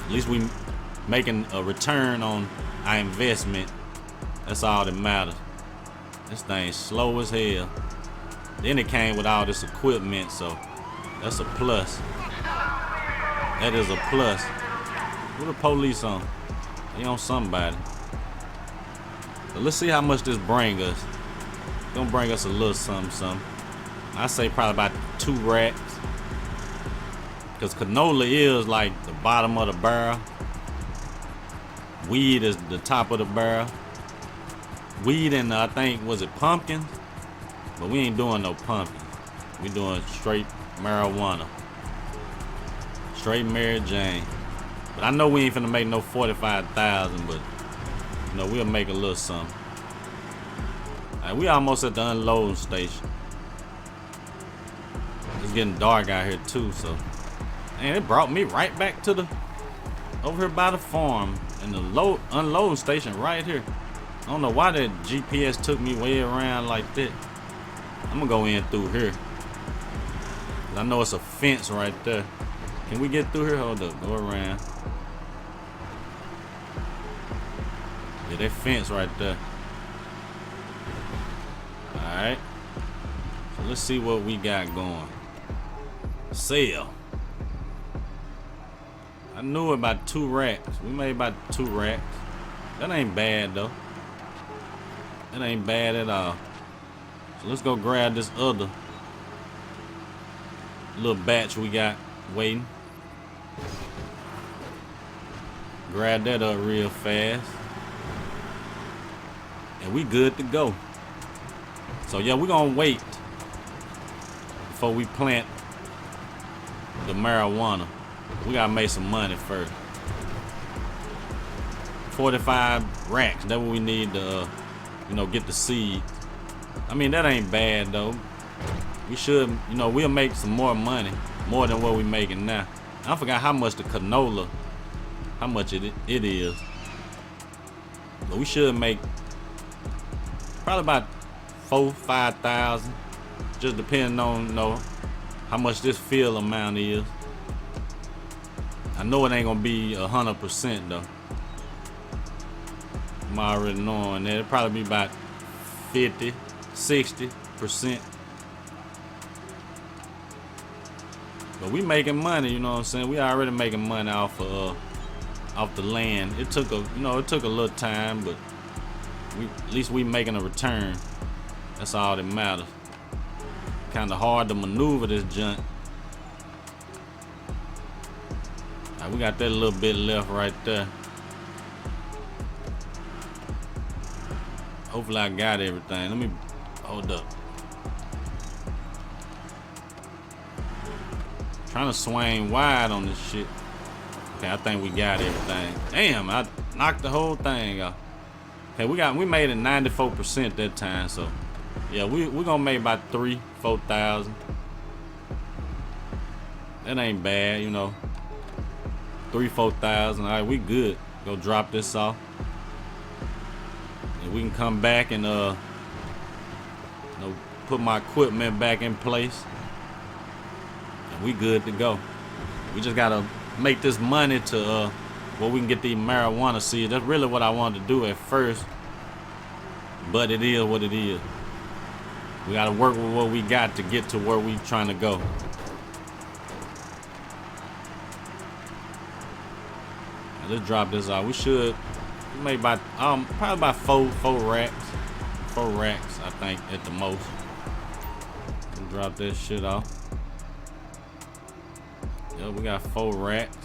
At least we making a return on our investment. That's all that matters. This thing's slow as hell. Then it came with all this equipment, so that's a plus. That is a plus. Who the police on? They on somebody. So let's see how much this bring us. It's gonna bring us a little something. I say probably about 2 racks. Cause canola is like the bottom of the barrel. Weed is the top of the barrel. Weed and I think, was it pumpkins? But we ain't doing no pumpkins. We doing straight marijuana. Straight Mary Jane. But I know we ain't finna make no 45,000, but you know, we'll make a little something. Alright, we almost at the unloading station. It's getting dark out here too, so. And it brought me right back to the, over here by the farm, and the unloading station right here. I don't know why that GPS took me way around like that. I'm gonna go in through here. I know it's a fence right there. Can we get through here? Hold up, go around. Yeah, that fence right there. Alright. So let's see what we got going. Sale. I knew about 2 racks. We made about 2 racks. That ain't bad though. That ain't bad at all. So let's go grab this other little batch we got waiting. Grab that up real fast. And we good to go. So yeah, we're gonna wait before we plant the marijuana. We gotta make some money first. 45 racks, that's what we need to you know, get the seed. I mean, that ain't bad though. We should, you know, we'll make some more money, more than what we making now. I forgot how much the canola, how much it is. But we should make probably about 4,000-5,000, just depending on, you know, how much this field amount is. I know it ain't gonna be 100% though. I'm already knowing that it'll probably be about 50-60%. But we making money, you know what I'm saying? We already making money off of off the land. It took a, you know, it took a little time, but at least we making a return. That's all that matters. Kind of hard to maneuver this junk. All right, we got that little bit left right there. Hopefully I got everything. Let me hold up. Trying to swing wide on this shit. Okay, I think we got everything. Damn, I knocked the whole thing off. Okay, we made it 94% that time, so yeah, we're gonna make about 3,000-4,000. That ain't bad, you know. 3,000-4,000. All right, we good. Go drop this off. And we can come back and you know, put my equipment back in place. And we good to go. We just gotta make this money to where we can get these marijuana seeds. That's really what I wanted to do at first, but it is what it is. We gotta work with what we got to get to where we trying to go. Now, let's drop this out. We make about probably about four racks. 4 racks, I think, at the most. We'll drop this shit off. Yeah, we got 4 racks.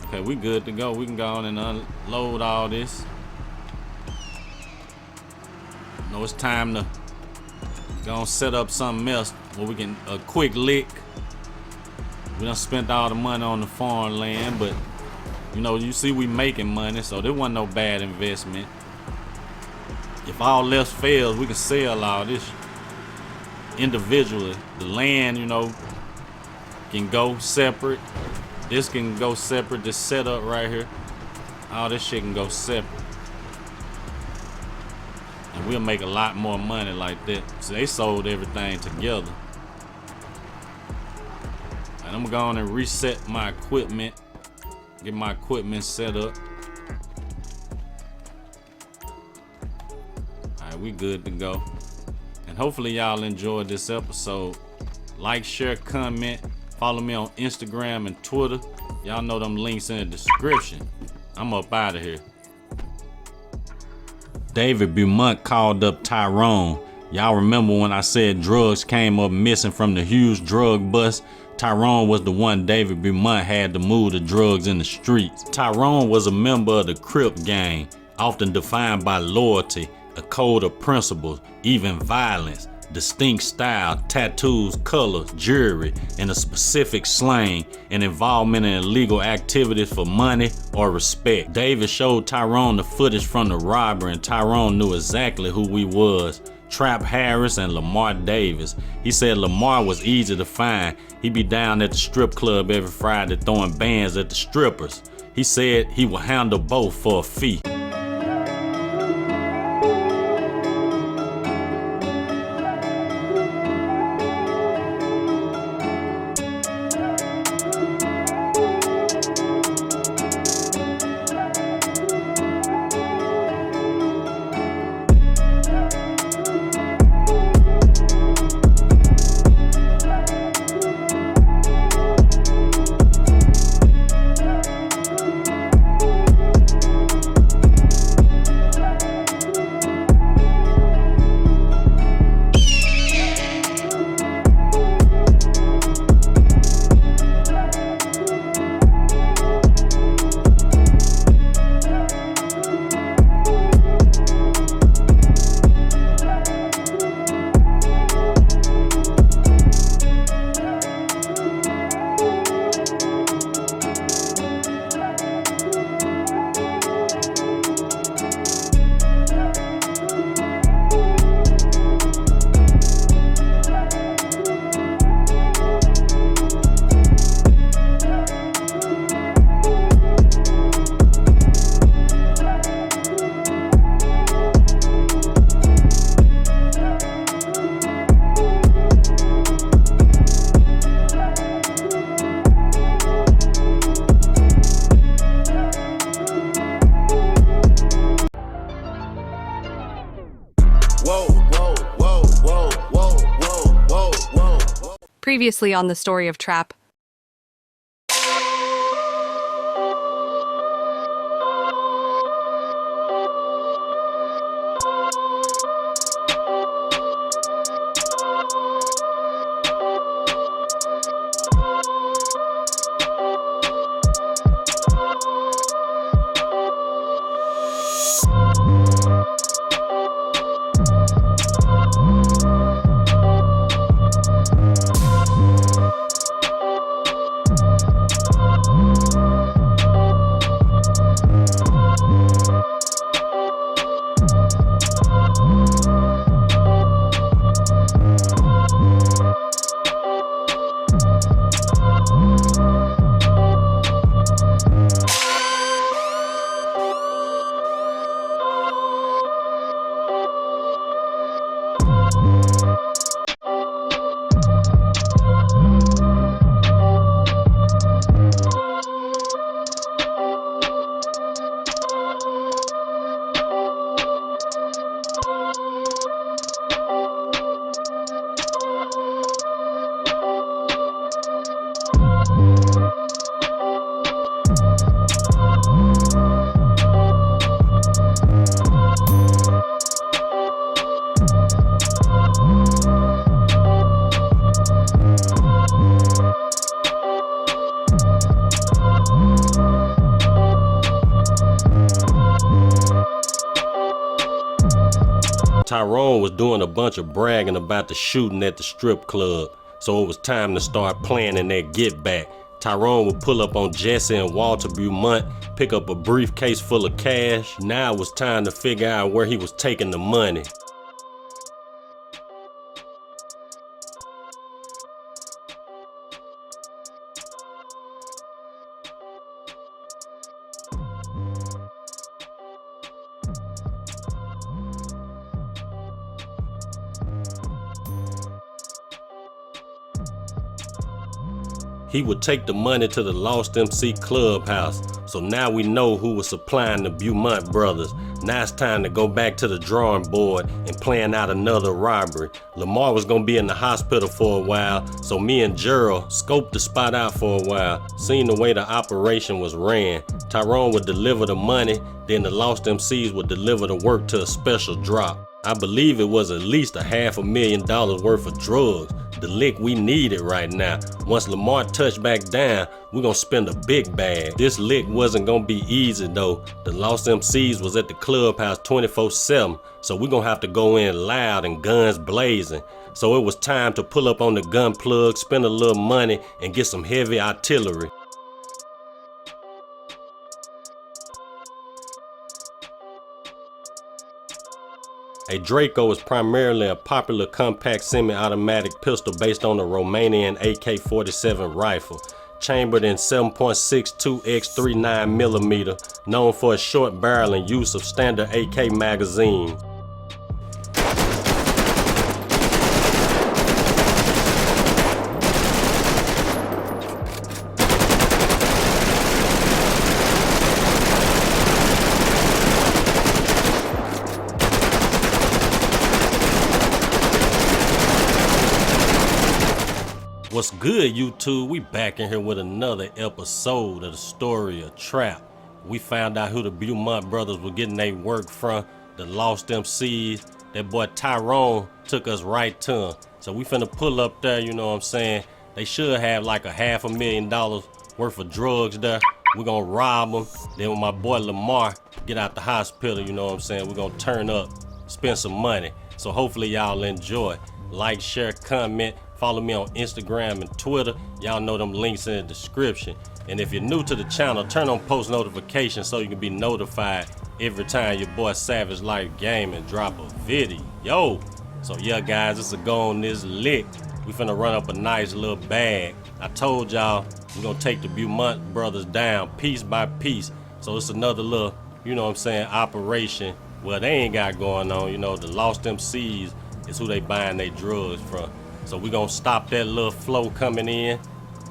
Okay, we good to go. We can go on and unload all this. You know, it's time to go and set up something else where we can a quick lick. We done spent all the money on the farm land, but you know, you see we making money, so there wasn't no bad investment. If all else fails, we can sell all this individually. The land, you know, can go separate. This can go separate. This setup right here, all this shit can go separate, and we'll make a lot more money like that. So they sold everything together. And I'm gonna go on and reset my equipment, get my equipment set up. All right, we good to go. And hopefully y'all enjoyed this episode. Like, share, comment. Follow me on Instagram and Twitter. Y'all know them links in the description. I'm up out of here. David Beaumont called up Tyrone. Y'all remember when I said drugs came up missing from the huge drug bust? Tyrone was the one David Beaumont had to move the drugs in the streets. Tyrone was a member of the Crip gang, often defined by loyalty, a code of principles, even violence, distinct style, tattoos, colors, jewelry, and a specific slang, and involvement in illegal activities for money or respect. David showed Tyrone the footage from the robbery, and Tyrone knew exactly who we was. Trap Harris and Lamar Davis. He said Lamar was easy to find. He be down at the strip club every Friday throwing bands at the strippers. He said he would handle both for a fee. Previously on the story of Trap. Tyrone was doing a bunch of bragging about the shooting at the strip club, so it was time to start planning their get back. Tyrone would pull up on Jesse and Walter Beaumont, pick up a briefcase full of cash. Now it was time to figure out where he was taking the money. He would take the money to the Lost MC clubhouse. So now we know who was supplying the Beaumont brothers. Now it's time to go back to the drawing board and plan out another robbery. Lamar was gonna be in the hospital for a while, so me and Gerald scoped the spot out for a while, seen the way the operation was ran. Tyrone would deliver the money, then the Lost MCs would deliver the work to a special drop. I believe it was at least $500,000 worth of drugs, the lick we needed right now. Once Lamar touched back down, we're gonna spend a big bag. This lick wasn't gonna be easy though. The Lost MCs was at the clubhouse 24/7, so we're gonna have to go in loud and guns blazing. So it was time to pull up on the gun plug, spend a little money, and get some heavy artillery. A Draco is primarily a popular compact semi-automatic pistol based on the Romanian AK-47 rifle, chambered in 7.62 x 39mm, known for its short barrel and use of standard AK magazines. What's good, YouTube? We back in here with another episode of the story of Trap. We found out who the Beaumont brothers were getting their work from, the Lost MCs. That boy Tyrone took us right to him. So we finna pull up there, you know what I'm saying? They should have like $500,000 worth of drugs there. We're gonna rob them. Then when my boy Lamar get out the hospital, you know what I'm saying? We're gonna turn up, spend some money. So hopefully y'all enjoy. Like, share, comment. Follow me on Instagram and Twitter. Y'all know them links in the description. And if you're new to the channel, turn on post notifications so you can be notified every time your boy Savage Life Gaming drop a video. So yeah, guys, this is a go on this lick. We finna run up a nice little bag. I told y'all we're gonna take the Beaumont brothers down piece by piece. So it's another little, you know what I'm saying, operation. Well, they ain't got going on. You know, the Lost MCs is who they buying their drugs from. So we gonna stop that little flow coming in.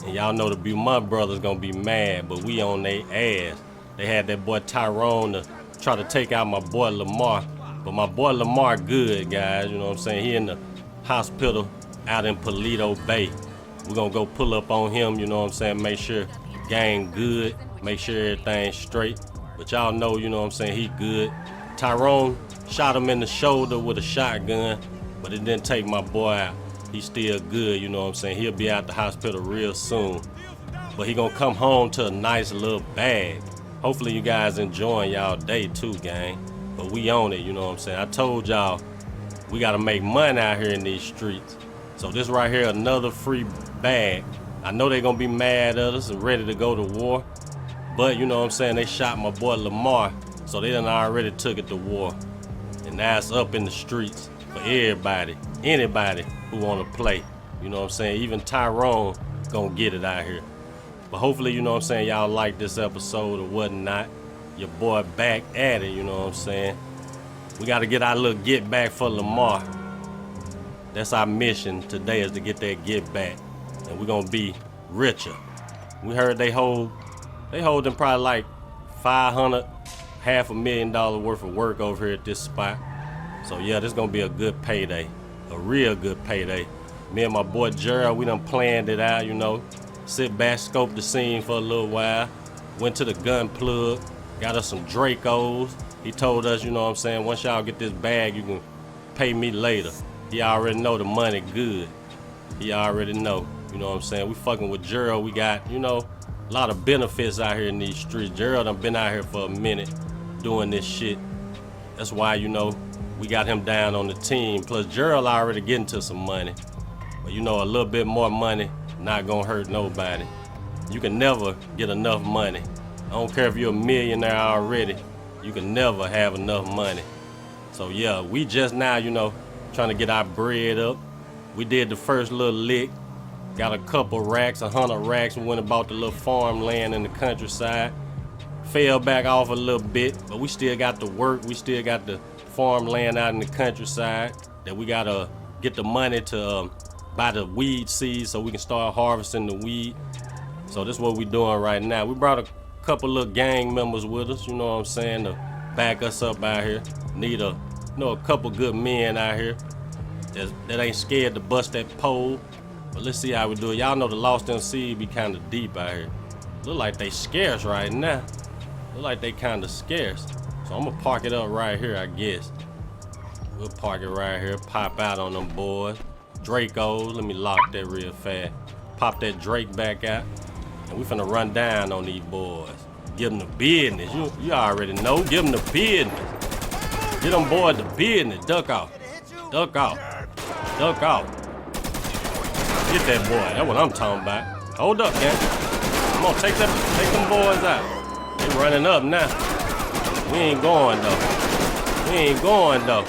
And y'all know the Beaumont brothers gonna be mad, but we on their ass. They had that boy Tyrone to try to take out my boy Lamar. But my boy Lamar good, guys, you know what I'm saying? He in the hospital out in Paleto Bay. We gonna go pull up on him, you know what I'm saying? Make sure gang good, make sure everything's straight. But y'all know, you know what I'm saying, he good. Tyrone shot him in the shoulder with a shotgun, but it didn't take my boy out. He's still good, you know what I'm saying? He'll be out the hospital real soon. But he gonna come home to a nice little bag. Hopefully you guys enjoying y'all day too, gang. But we on it, you know what I'm saying? I told y'all we gotta make money out here in these streets. So this right here, another free bag. I know they gonna be mad at us and ready to go to war. But you know what I'm saying? They shot my boy Lamar, so they done already took it to war. And now it's up in the streets for everybody, anybody who wanna play. You know what I'm saying? Even Tyrone gonna get it out here. But hopefully, you know what I'm saying, y'all like this episode or whatnot. Your boy back at it, you know what I'm saying? We gotta get our little get back for Lamar. That's our mission today, is to get that get back. And we're gonna be richer. We heard they holding probably like $500,000 worth of work over here at this spot. So yeah, this gonna be a good payday, a real good payday. Me and my boy Gerald, we done planned it out, you know. Sit back, scope the scene for a little while. Went to the gun plug, got us some Dracos. He told us, you know what I'm saying, once y'all get this bag, you can pay me later. He already know the money good. He already know, you know what I'm saying. We fucking with Gerald, we got, you know, a lot of benefits out here in these streets. Gerald done been out here for a minute doing this shit. That's why, you know, we got him down on the team. Plus Gerald already getting to some money. But you know, a little bit more money not gonna hurt nobody. You can never get enough money. I don't care if you're a millionaire already, you can never have enough money. So yeah, we just now, you know, trying to get our bread up. We did the first little lick, got a couple racks, 100 racks. We went and bought the little farmland in the countryside. Fell back off a little bit, but we still got the work. We still got the farmland out in the countryside that we gotta get the money to buy the weed seeds so we can start harvesting the weed. So this is what we doing right now. We brought a couple little gang members with us, you know what I'm saying, to back us up out here. Need a couple good men out here that ain't scared to bust that pole. But let's see how we do it. Y'all know the Lost MC be kind of deep out here. Look like they scarce right now. Look like they kind of scarce. So I'm gonna park it up right here, I guess. We'll park it right here, pop out on them boys. Dracos, let me lock that real fast. Pop that Drake back out. And we finna run down on these boys. Give them the business. You already know. Give them the business. Get them boys the business. Duck off. Duck off. Duck off. Get that boy. That's what I'm talking about. Hold up, gang. Come on, take them boys out. They running up now. We ain't going though. We ain't going though.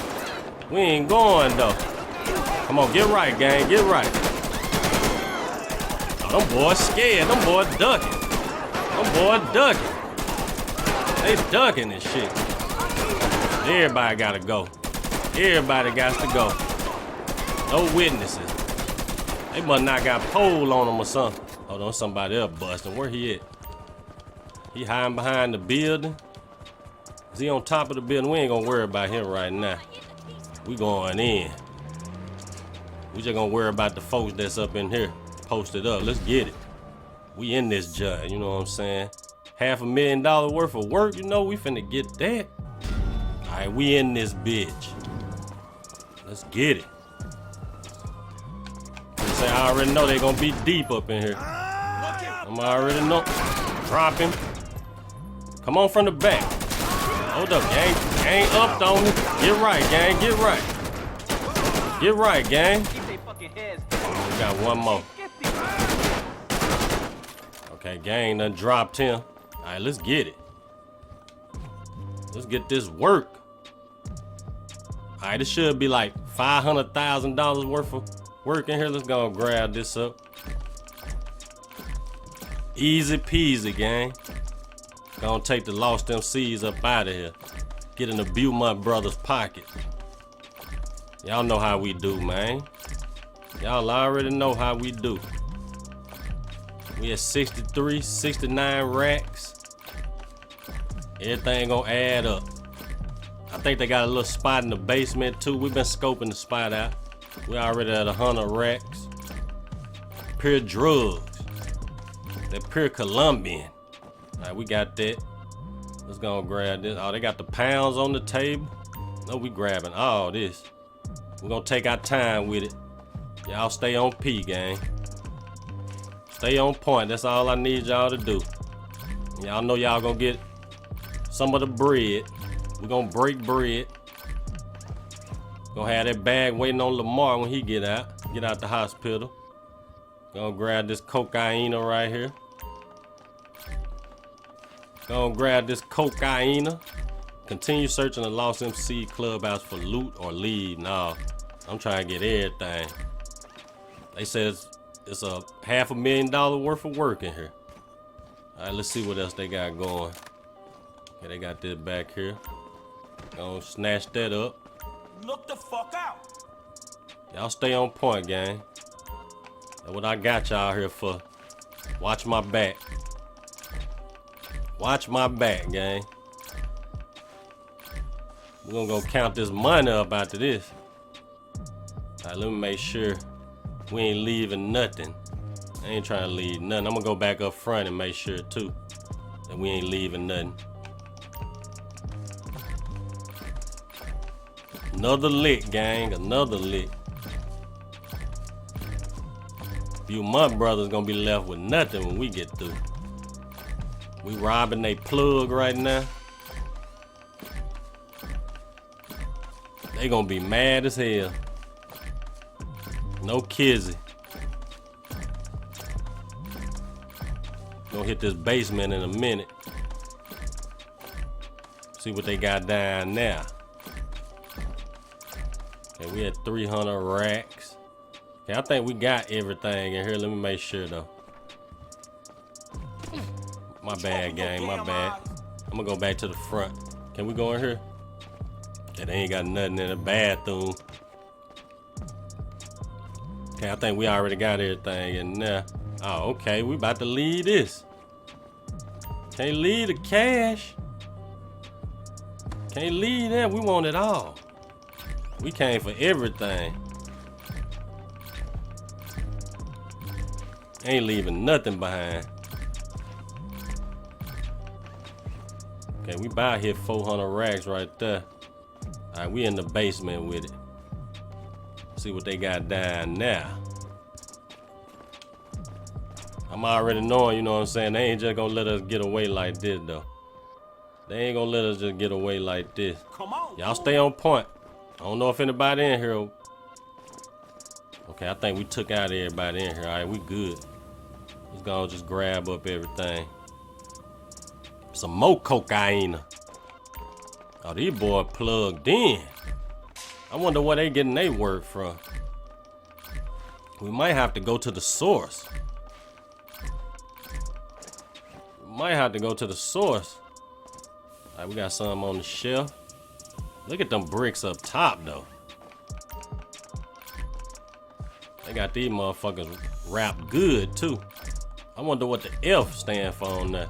We ain't going though. Come on, get right, gang. Get right. Oh, them boys scared. Them boys ducking. Them boys ducking. They ducking and shit. Everybody gotta go. Everybody got to go. No witnesses. They must not got pole on them or something. Hold on, somebody else busting. Where he at? He hiding behind the building. Is he on top of the building? We ain't gonna worry about him right now. We going in. We just gonna worry about the folks that's up in here. Posted up. Let's get it. We in this jug, you know what I'm saying? $500,000 worth of work, you know, we finna get that. All right, we in this bitch. Let's get it. Say, I already know they gonna be deep up in here. I'm already know. Drop him. Come on from the back. Hold up, gang. Gang up on me. Get right, gang. Get right. Get right, gang. We got one more. Okay, gang done dropped him. All right, let's get it. Let's get this work. All right, this should be like $500,000 worth of work in here. Let's go and grab this up. Easy peasy, gang. Gonna take the Lost MCs up out of here. Get in the Beaumont brothers' pocket. Y'all know how we do, man. Y'all already know how we do. We at 63, 69 racks. Everything gonna add up. I think they got a little spot in the basement too. We've been scoping the spot out. We already at 100 racks. Pure drugs. That pure Colombian. All right, we got that. Let's go and grab this. Oh, they got the pounds on the table. No, we grabbing all this. We're gonna take our time with it. Y'all stay on P, gang. Stay on point. That's all I need y'all to do. Y'all know y'all gonna get some of the bread. We're gonna break bread. Gonna have that bag waiting on Lamar when he get out the hospital. Gonna grab this cocaine right here. Gonna grab this cocaine. Continue searching the Lost MC clubhouse for loot or lead. Nah, I'm trying to get everything. They said it's a $500,000 worth of work in here. All right, let's see what else they got going. Okay, they got this back here. Gonna snatch that up. Look the fuck out. Y'all stay on point, gang. That's what I got y'all here for. Watch my back. Watch my back, gang. We're gonna go count this money up after this. All right, let me make sure we ain't leaving nothing. I ain't trying to leave nothing. I'm gonna go back up front and make sure too that we ain't leaving nothing. Another lick, gang. Another lick. Beaumont brothers gonna be left with nothing when we get through. We robbing they plug right now. They gonna be mad as hell. No kizzy. Gonna hit this basement in a minute. See what they got down there. Okay, we had 300 racks. Okay, I think we got everything in here. Let me make sure though. My bad, gang, my bad. I'm gonna go back to the front. Can we go in here? Yeah, they ain't got nothing in the bathroom. Okay, I think we already got everything in there. Oh, okay, we about to leave this. Can't leave the cash. Can't leave that. We want it all. We came for everything. Ain't leaving nothing behind. Okay, we about hit 400 racks right there. All right, we in the basement with it. See what they got down there. I'm already knowing, you know what I'm saying? They ain't just gonna let us get away like this, though. They ain't gonna let us just get away like this. Y'all stay on point. I don't know if anybody in here. Okay, I think we took out everybody in here. All right, we good. Let's go just grab up everything. Some more cocaine. Oh, these boys plugged in. I wonder where they getting their work from. We might have to go to the source. Might have to go to the source. All right, we got some on the shelf. Look at them bricks up top, though. They got these motherfuckers wrapped good, too. I wonder what the F stand for on that.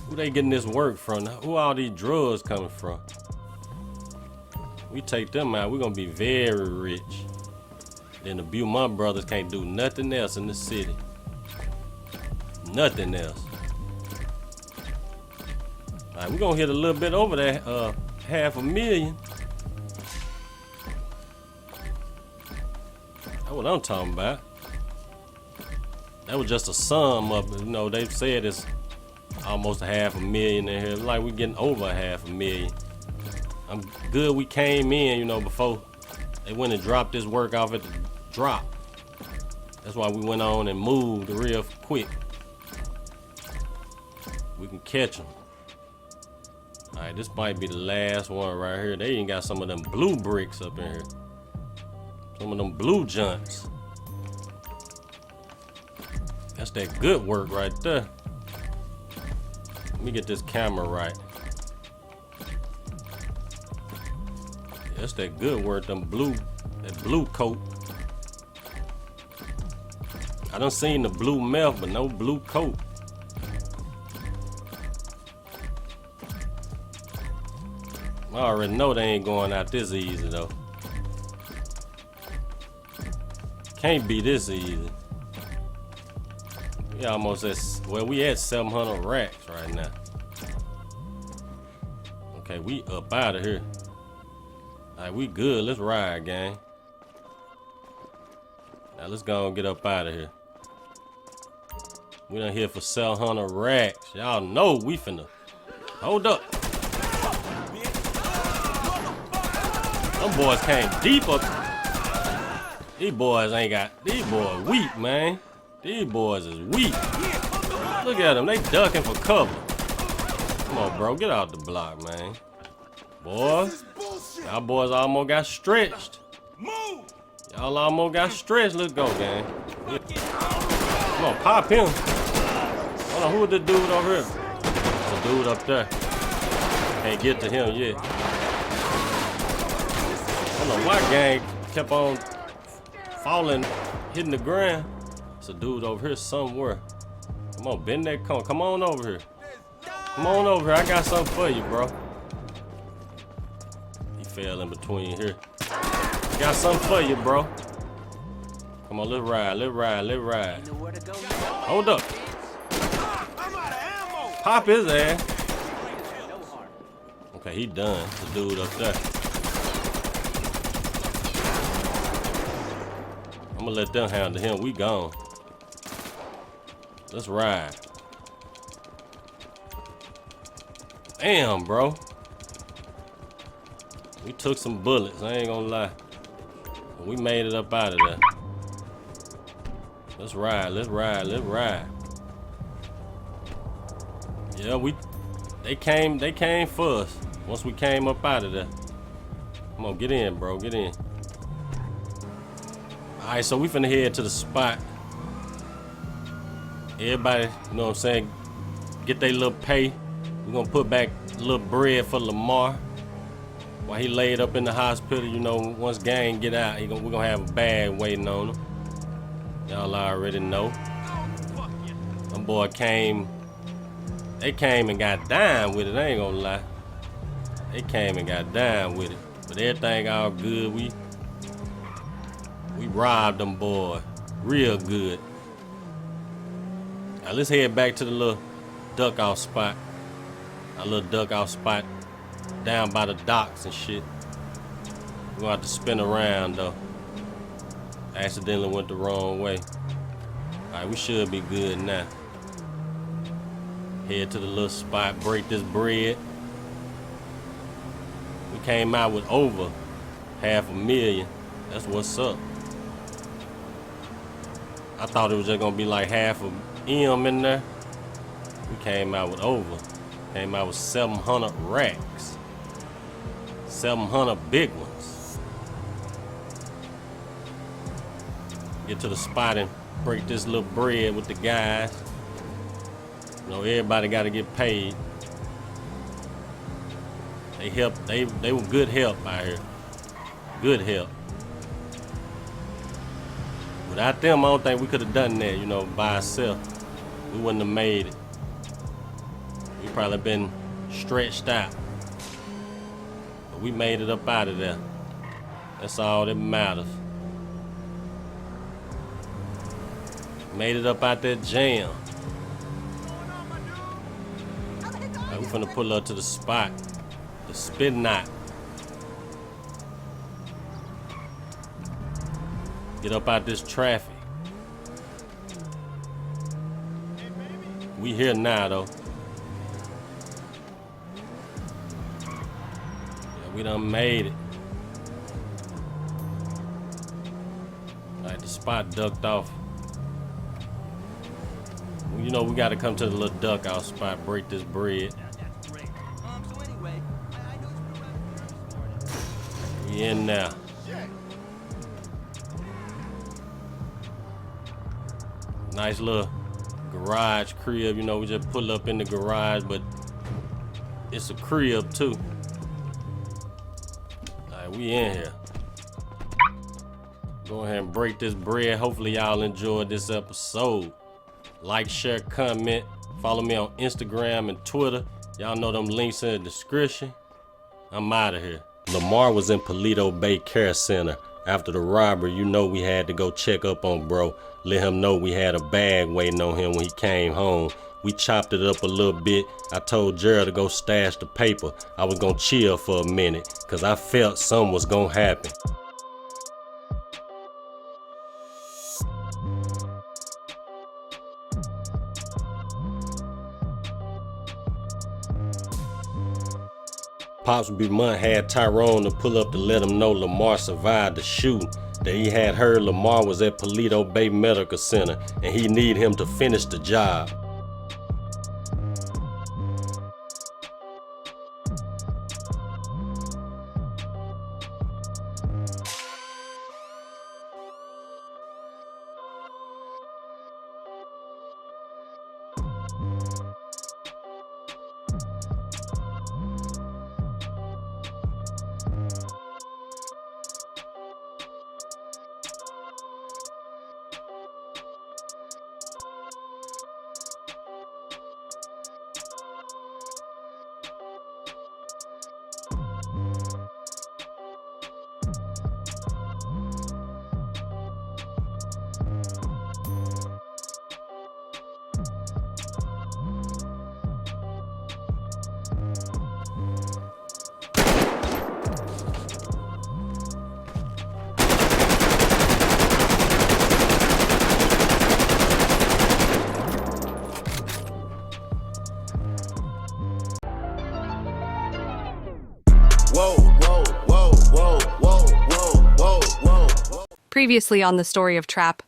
Who they getting this work from? Who all these drugs coming from? We take them out, we're gonna be very rich. Then the Beaumont brothers can't do nothing else in the city. Nothing else. All right, we're gonna hit a little bit over that $500,000. That's what I'm talking about. That was just a sum of, you know, they said it's almost $500,000 in here. Like we getting over $500,000. I'm good we came in, you know, before they went and dropped this work off at the drop. That's why we went on and moved real quick. We can catch them. All right, this might be the last one right here. They even got some of them blue bricks up in here. Some of them blue junks. That's that good work right there. Let me get this camera right. That's that good work, them blue, that blue coat. I done seen the blue meth, but no blue coat. I already know they ain't going out this easy though. Can't be this easy. We almost at, well, we at 700 racks right now. Okay, we up out of here. All right, we good. Let's ride, gang. Now let's go and get up out of here. We done here for 700 racks. Y'all know we finna. Hold up. Them boys came deep up. These boys ain't got. These boys weak, man. These boys is weak. Look at them. They ducking for cover. Come on, bro. Get out the block, man. Boys. Y'all boys almost got stretched. Y'all almost got stretched. Let's go, gang. Come on, pop him. Hold on, who is the dude over here? The dude up there. Can't get to him yet. I don't know why gang kept on falling, hitting the ground. It's a dude over here somewhere. Come on, bend that cone. Come on over here. Come on over here. I got something for you, bro. He fell in between here. Got something for you, bro. Come on, let's ride. Let's ride. Let's ride. Hold up. Pop his ass. Okay, he done. The dude up there. I'm gonna let them handle him. We gone. Let's ride. Damn, bro. We took some bullets. I ain't gonna lie. But we made it up out of there. Let's ride. Let's ride. Let's ride. Yeah, they came for us once we came up out of there. Come on, get in, bro. Get in. All right, so we finna head to the spot. Everybody, you know what I'm saying, get their little pay. We're gonna put back a little bread for Lamar while he laid up in the hospital. You know, once gang get out, we're gonna have a bag waiting on him. Y'all already know. Them boy came. They came and got down with it, I ain't gonna lie. They came and got down with it. But everything all good. We robbed them boy real good. Now let's head back to the little duck off spot. Our little duck off spot down by the docks and shit. We're gonna have to spin around though. Accidentally went the wrong way. Alright, we should be good now. Head to the little spot, break this bread. We came out with over $500,000. That's what's up. I thought it was just gonna be like half of M in there. We came out with over. Came out with 700 racks. 700 big ones. Get to the spot and break this little bread with the guys. You know, everybody got to get paid. They helped. They were good help out here. Good help. Without them, I don't think we could have done that, you know, by ourselves. We wouldn't have made it. We probably been stretched out. But we made it up out of there. That's all that matters. Made it up out that jam. Right, we finna pull up to the spot. The spin knot. Get up out this traffic. We here now though. Yeah, we done made it. Alright, the spot ducked off. You know we gotta come to the little duck out spot, break this bread. We in now. Nice little garage crib, you know, we just pull up in the garage, but it's a crib too. Alright, we in here. Go ahead and break this bread. Hopefully y'all enjoyed this episode. Like, share, comment. Follow me on Instagram and Twitter. Y'all know them links in the description. I'm out of here. Lamar was in Paleto Bay Care Center. After the robbery, you know we had to go check up on bro. Let him know we had a bag waiting on him when he came home. We chopped it up a little bit. I told Gerald to go stash the paper. I was gonna chill for a minute, cause I felt something was gonna happen. Pops Beaumont had Tyrone to pull up to let him know Lamar survived the shooting. That he had heard Lamar was at Paleto Bay Medical Center and he need him to finish the job. Whoa, whoa, whoa, whoa, whoa, whoa, whoa, whoa. Previously on the story of Trap.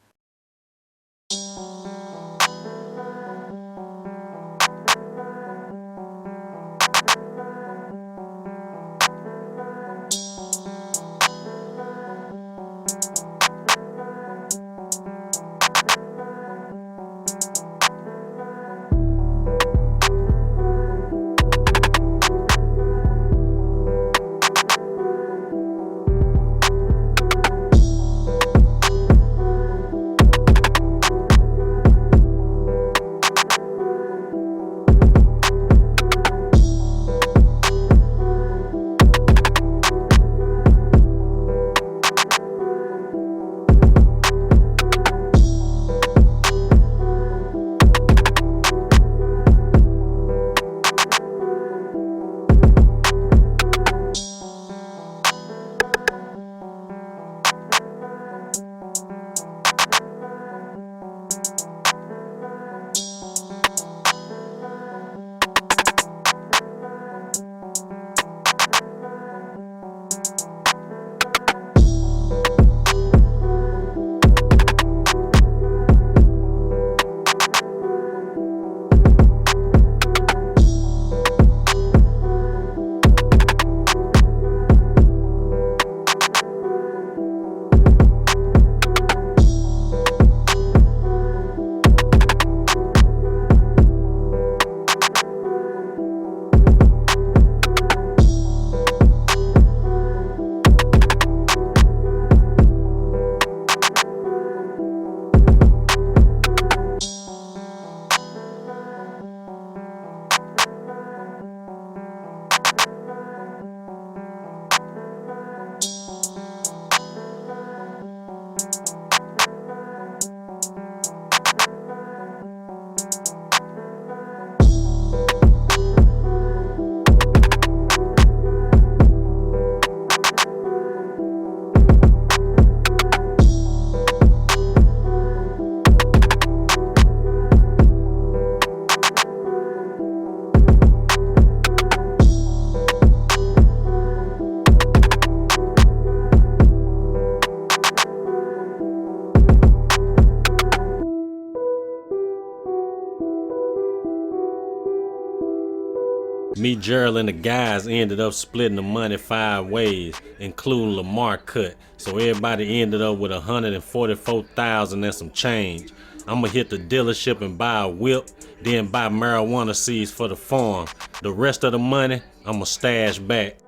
Me, Gerald, and the guys ended up splitting the money 5 ways, including Lamar cut. So everybody ended up with $144,000 and some change. I'ma hit the dealership and buy a whip, then buy marijuana seeds for the farm. The rest of the money, I'ma stash back.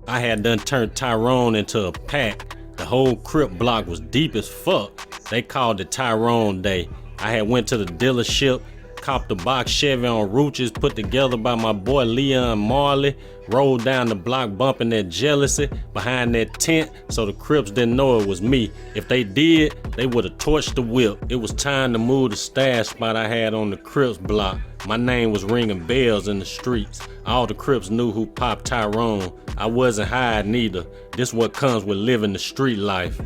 I had done turned Tyrone into a pack. The whole Crip block was deep as fuck. They called it Tyrone Day. I had went to the dealership, copped a box Chevy on Rooches put together by my boy Leon Marley, rolled down the block bumping that jealousy behind that tent so the Crips didn't know it was me. If they did, they would have torched the whip. It was time to move the stash spot I had on the Crips block. My name was ringing bells in the streets. All the Crips knew who popped Tyrone. I wasn't hiding either. This what comes with living the street life.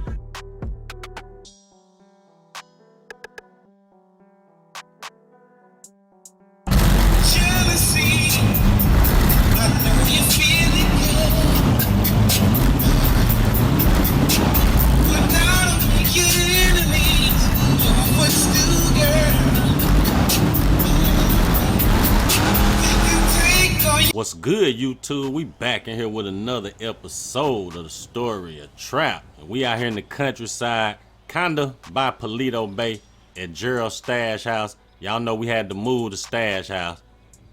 What's good, YouTube? We back in here with another episode of the story of Trap. And we out here in the countryside, kinda by Paleto Bay at Gerald's stash house. Y'all know we had to move the stash house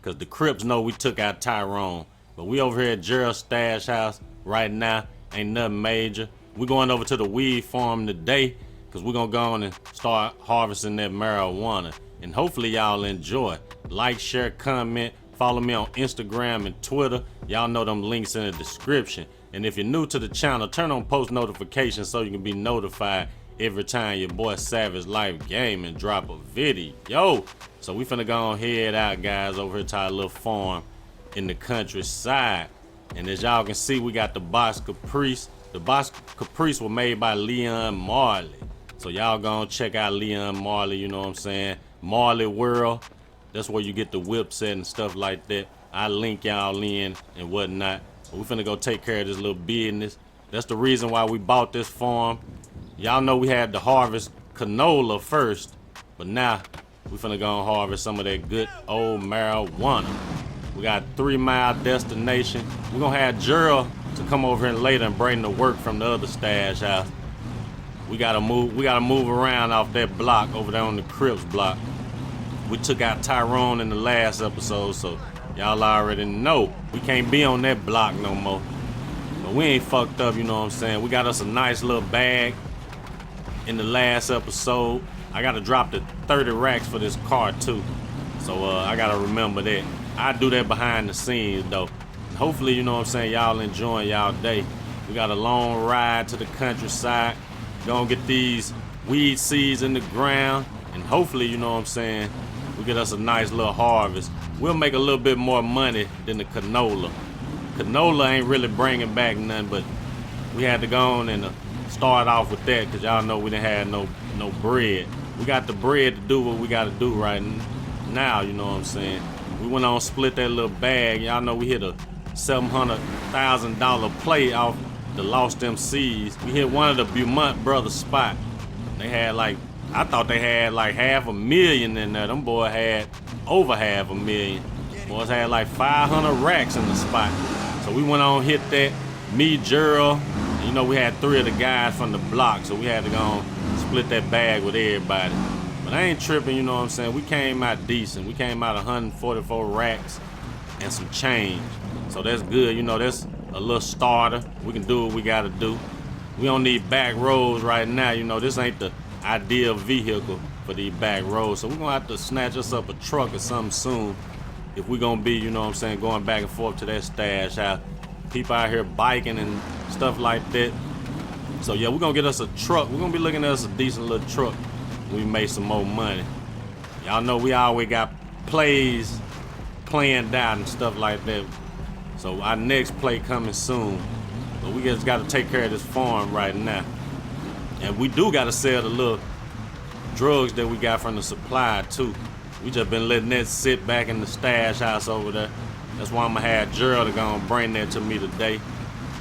because the Crips know we took out Tyrone. But we over here at Gerald's stash house right now. Ain't nothing major. We going over to the weed farm today because we're gonna go on and start harvesting that marijuana. And hopefully y'all enjoy. Like, share, comment. Follow me on Instagram and Twitter. Y'all know them links in the description. And if you're new to the channel, turn on post notifications so you can be notified every time your boy Savage Life Gaming drop a video. So we finna go on head out, guys, over here to our little farm in the countryside. And as y'all can see, we got the box Caprice. The box Caprice was made by Leon Marley. So y'all gonna check out Leon Marley, you know what I'm saying? Marley World. That's where you get the whip set and stuff like that. I link y'all in and whatnot. But we finna go take care of this little business. That's the reason why we bought this farm. Y'all know we had to harvest canola first, but now we finna go and harvest some of that good old marijuana. We got 3 mile destination. We're gonna have Gerald to come over here later and bring the work from the other stash house. We gotta move around off that block over there on the Crips block. We took out Tyrone in the last episode, so y'all already know we can't be on that block no more. But we ain't fucked up, you know what I'm saying? We got us a nice little bag in the last episode. I gotta drop the 30 racks for this car too, so I gotta remember that. I do that behind the scenes though. Hopefully, you know what I'm saying, y'all enjoying y'all day. We got a long ride to the countryside. Gonna get these weed seeds in the ground, and hopefully, you know what I'm saying, we get us a nice little harvest. We'll make a little bit more money than the canola. Canola ain't really bringing back nothing, but we had to go on and start off with that because y'all know we didn't have no bread. We got the bread to do what we got to do right now, you know what I'm saying. We went on split that little bag. Y'all know we hit a $700,000 play off the Lost MCs. We hit one of the Beaumont brothers spot. They had like, I thought they had like $500,000 in there. Them boys had over $500,000. Boys had like 500 racks in the spot. So we went on, hit that. Me, Gerald, and you know we had 3 of the guys from the block, so we had to go on split that bag with everybody. But I ain't tripping, you know what I'm saying? We came out decent. We came out 144 racks and some change. So that's good, you know, that's a little starter. We can do what we gotta do. We don't need back roads right now, you know, this ain't the ideal vehicle for these back roads. So we're gonna have to snatch us up a truck or something soon if we're gonna be, you know what I'm saying, going back and forth to that stash house. People out here biking and stuff like that. So yeah, we're gonna get us a truck. We're gonna be looking at us a decent little truck. We make some more money. Y'all know we always got plays planned out and stuff like that. So our next play coming soon. But we just gotta take care of this farm right now. And we do gotta sell the little drugs that we got from the supply too. We just been letting that sit back in the stash house over there. That's why I'm gonna have Gerald to go and bring that to me today.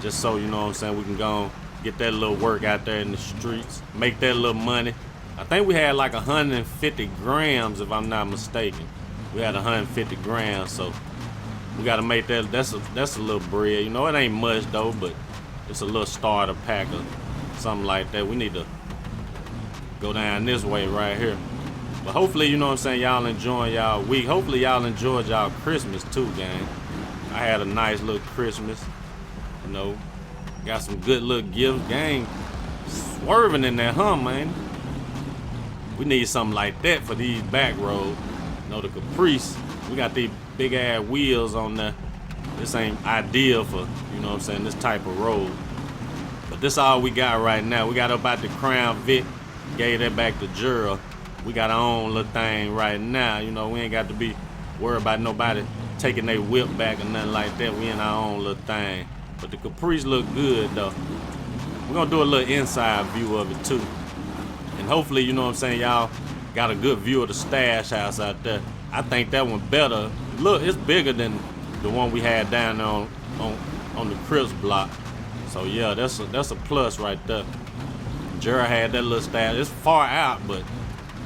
Just so, you know what I'm saying, we can go and get that little work out there in the streets, make that little money. I think we had like 150 grams if I'm not mistaken. We had 150 grams, so We gotta make that. That's a little bread. You know, it ain't much though, but it's a little starter pack or something like that. We need to go down this way right here. But hopefully, you know what I'm saying, y'all enjoying y'all week. Hopefully y'all enjoyed y'all Christmas too, gang. I had a nice little Christmas. You know, got some good little gifts, gang. Swerving in there, huh, man? We need something like that for these back roads. You know, the Caprice, we got these big ass wheels on there. This ain't ideal for, you know what I'm saying, this type of road. But this all we got right now. We got up out the Crown Vic, gave that back to Jura. We got our own little thing right now. You know, we ain't got to be worried about nobody taking their whip back or nothing like that. We in our own little thing. But the Caprice look good though. We're gonna do a little inside view of it too. And hopefully, you know what I'm saying, y'all got a good view of the stash house out there. I think that one better. Look, it's bigger than the one we had down there on the Crips block. So yeah, that's a plus right there. Jura had that little stash. It's far out, but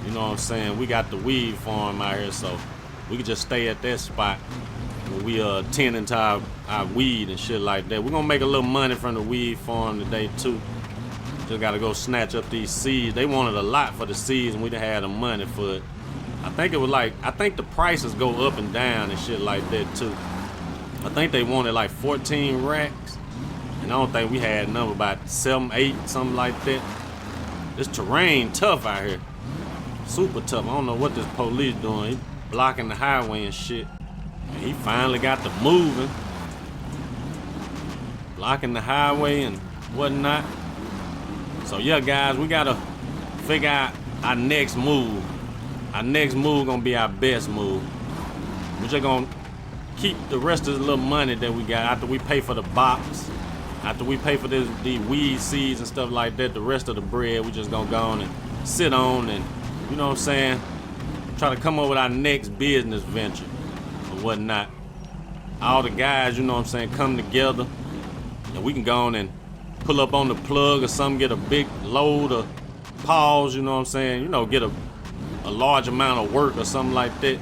you know what I'm saying, we got the weed farm out here, so we can just stay at that spot when we tending to our weed and shit like that. We're gonna make a little money from the weed farm today too. Just gotta go snatch up these seeds. They wanted a lot for the seeds and we done had the money for it. I think the prices go up and down and shit like that too. I think they wanted like 14 racks. And I don't think we had none, about 7, 8, something like that. This terrain tough out here. Super tough. I don't know what this police doing. He blocking the highway and shit. And he finally got to moving. Blocking the highway and whatnot. So yeah, guys, we gotta figure out our next move. Our next move gonna be our best move. We're just gonna keep the rest of the little money that we got after we pay for the box. After we pay for the weed seeds and stuff like that, the rest of the bread we just gonna go on and sit on and, you know what I'm saying, try to come up with our next business venture or whatnot. All the guys, you know what I'm saying, come together and we can go on and pull up on the plug or something, get a big load of paws, you know what I'm saying, you know, get a large amount of work or something like that.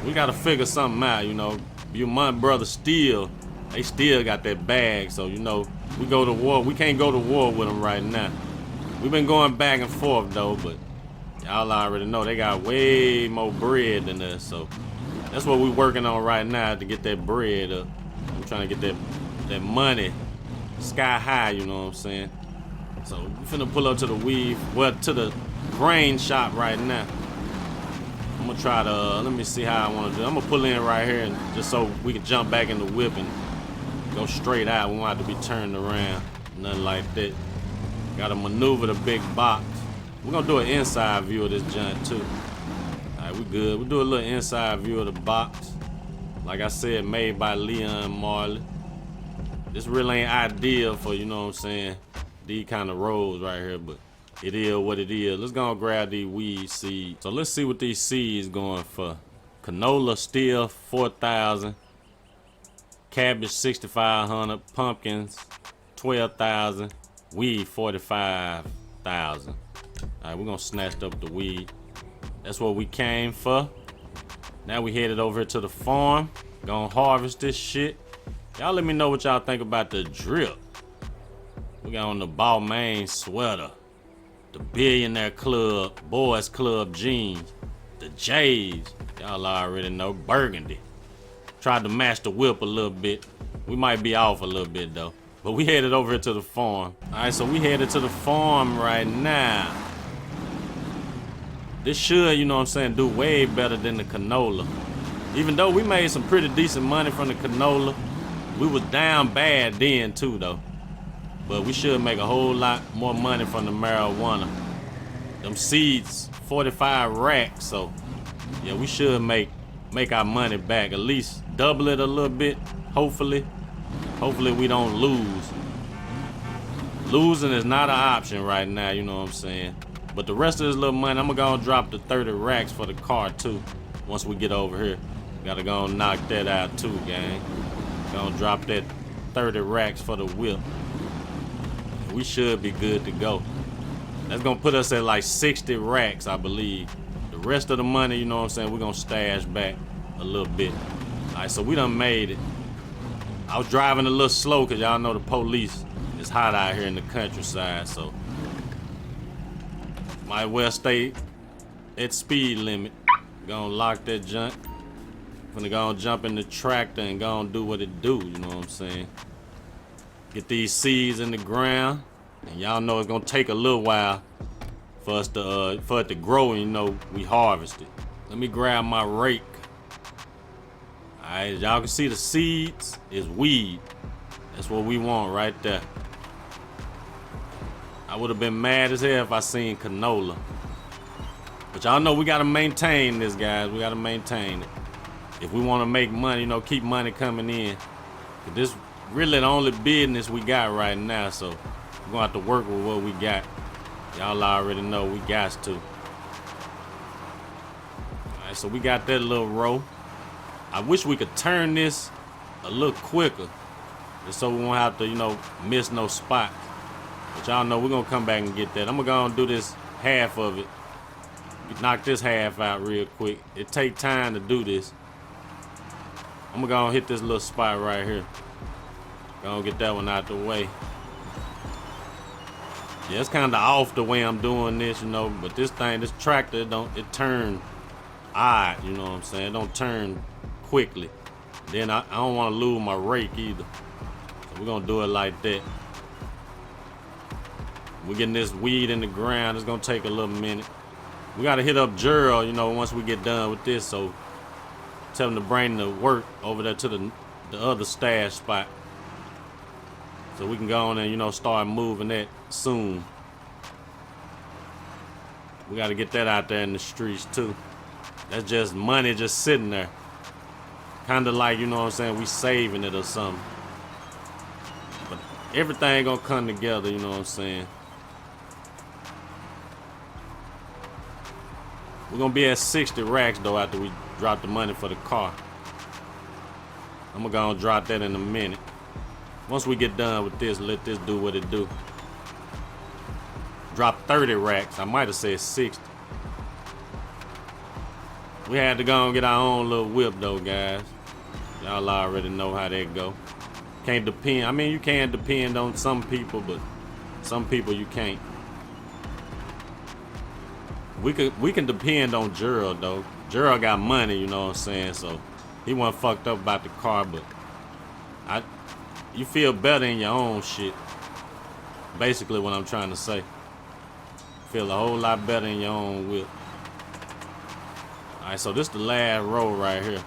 We gotta figure something out, you know. Beaumont brothers they still got that bag, so you know, we go to war. We can't go to war with them right now. We've been going back and forth though, but y'all already know they got way more bread than us, so that's what we working on right now to get that bread up. I'm trying to get that money sky high, you know what I'm saying. So we finna pull up to the grain shop right now. I'm gonna try to, let me see how I wanna do it. I'm gonna pull in right here and just so we can jump back in the whip and go straight out. We won't have to be turned around, nothing like that. Gotta maneuver the big box. We're gonna do an inside view of this joint too. All right, we good. We'll do a little inside view of the box. Like I said, made by Leon Marley. This really ain't ideal for, you know what I'm saying, these kind of roads right here, but it is what it is. Let's go and grab these weed seeds. So let's see what these seeds going for. Canola still 4,000. Cabbage 6,500. Pumpkins 12,000. Weed 45,000. All right, we're gonna snatch up the weed. That's what we came for. Now we headed over to the farm. Gonna harvest this shit. Y'all let me know what y'all think about the drip. We got on the Balmain sweater, the Billionaire Club, Boys Club jeans, the J's. Y'all already know, burgundy. Tried to match the whip a little bit. We might be off a little bit though. But we headed over to the farm. All right, so we headed to the farm right now. This should, you know what I'm saying, do way better than the canola. Even though we made some pretty decent money from the canola, we was down bad then too though. But we should make a whole lot more money from the marijuana. Them seeds, 45 racks, so yeah, we should make our money back. At least double it a little bit, hopefully. Hopefully we don't lose. Losing is not an option right now, you know what I'm saying. But the rest of this little money, I'm gonna go and drop the 30 racks for the car too. Once we get over here, gotta go and knock that out too, gang. Gonna drop that 30 racks for the whip. We should be good to go. That's gonna put us at like 60 racks, I believe. The rest of the money, you know what I'm saying, we're gonna stash back a little bit. All Alright, so we done made it. I was driving a little slow because y'all know the police is hot out here in the countryside, so might well stay at speed limit. Gonna lock that junk. Gonna go and jump in the tractor and go and do what it do, you know what I'm saying? Get these seeds in the ground, and y'all know it's gonna take a little while for us to for it to grow, and you know we harvest it. Let me grab my rake. Alright, y'all can see the seeds is weed. That's what we want right there. I would have been mad as hell if I seen canola. But y'all know we gotta maintain this, guys. We gotta maintain it. If we wanna make money, you know, keep money coming in. But this really the only business we got right now, so we're gonna have to work with what we got. Y'all already know we got to. Alright, so we got that little row. I wish we could turn this a little quicker, just so we won't have to, you know, miss no spots. But y'all know we're gonna come back and get that. I'm gonna go and do this half of it. Knock this half out real quick. It take time to do this. I'm gonna go and hit this little spot right here. Gonna get that one out the way. Yeah, it's kind of off the way I'm doing this, you know, but this thing, this tractor, it turn odd, you know what I'm saying? It don't turn quickly. Then I don't want to lose my rake either. So we're gonna do it like that. We're getting this weed in the ground. It's gonna take a little minute. We gotta hit up Gerald, you know, once we get done with this, so tell him to bring the work over there to the other stash spot. So we can go on and, you know, start moving that soon. We gotta get that out there in the streets too. That's just money just sitting there. Kinda like, you know what I'm saying, we saving it or something. But everything gonna come together, you know what I'm saying. We're gonna be at 60 racks though after we drop the money for the car. I'm gonna go and drop that in a minute. Once we get done with this, let this do what it do. Drop 30 racks. I might have said 60. We had to go and get our own little whip though, guys. Y'all already know how that go. Can't depend. I mean, you can depend on some people, but some people you can't. We can depend on Gerald though. Gerald got money, you know what I'm saying? So he wasn't fucked up about the car, but you feel better in your own shit. Basically what I'm trying to say. Feel a whole lot better in your own whip. Alright, so this the last row right here.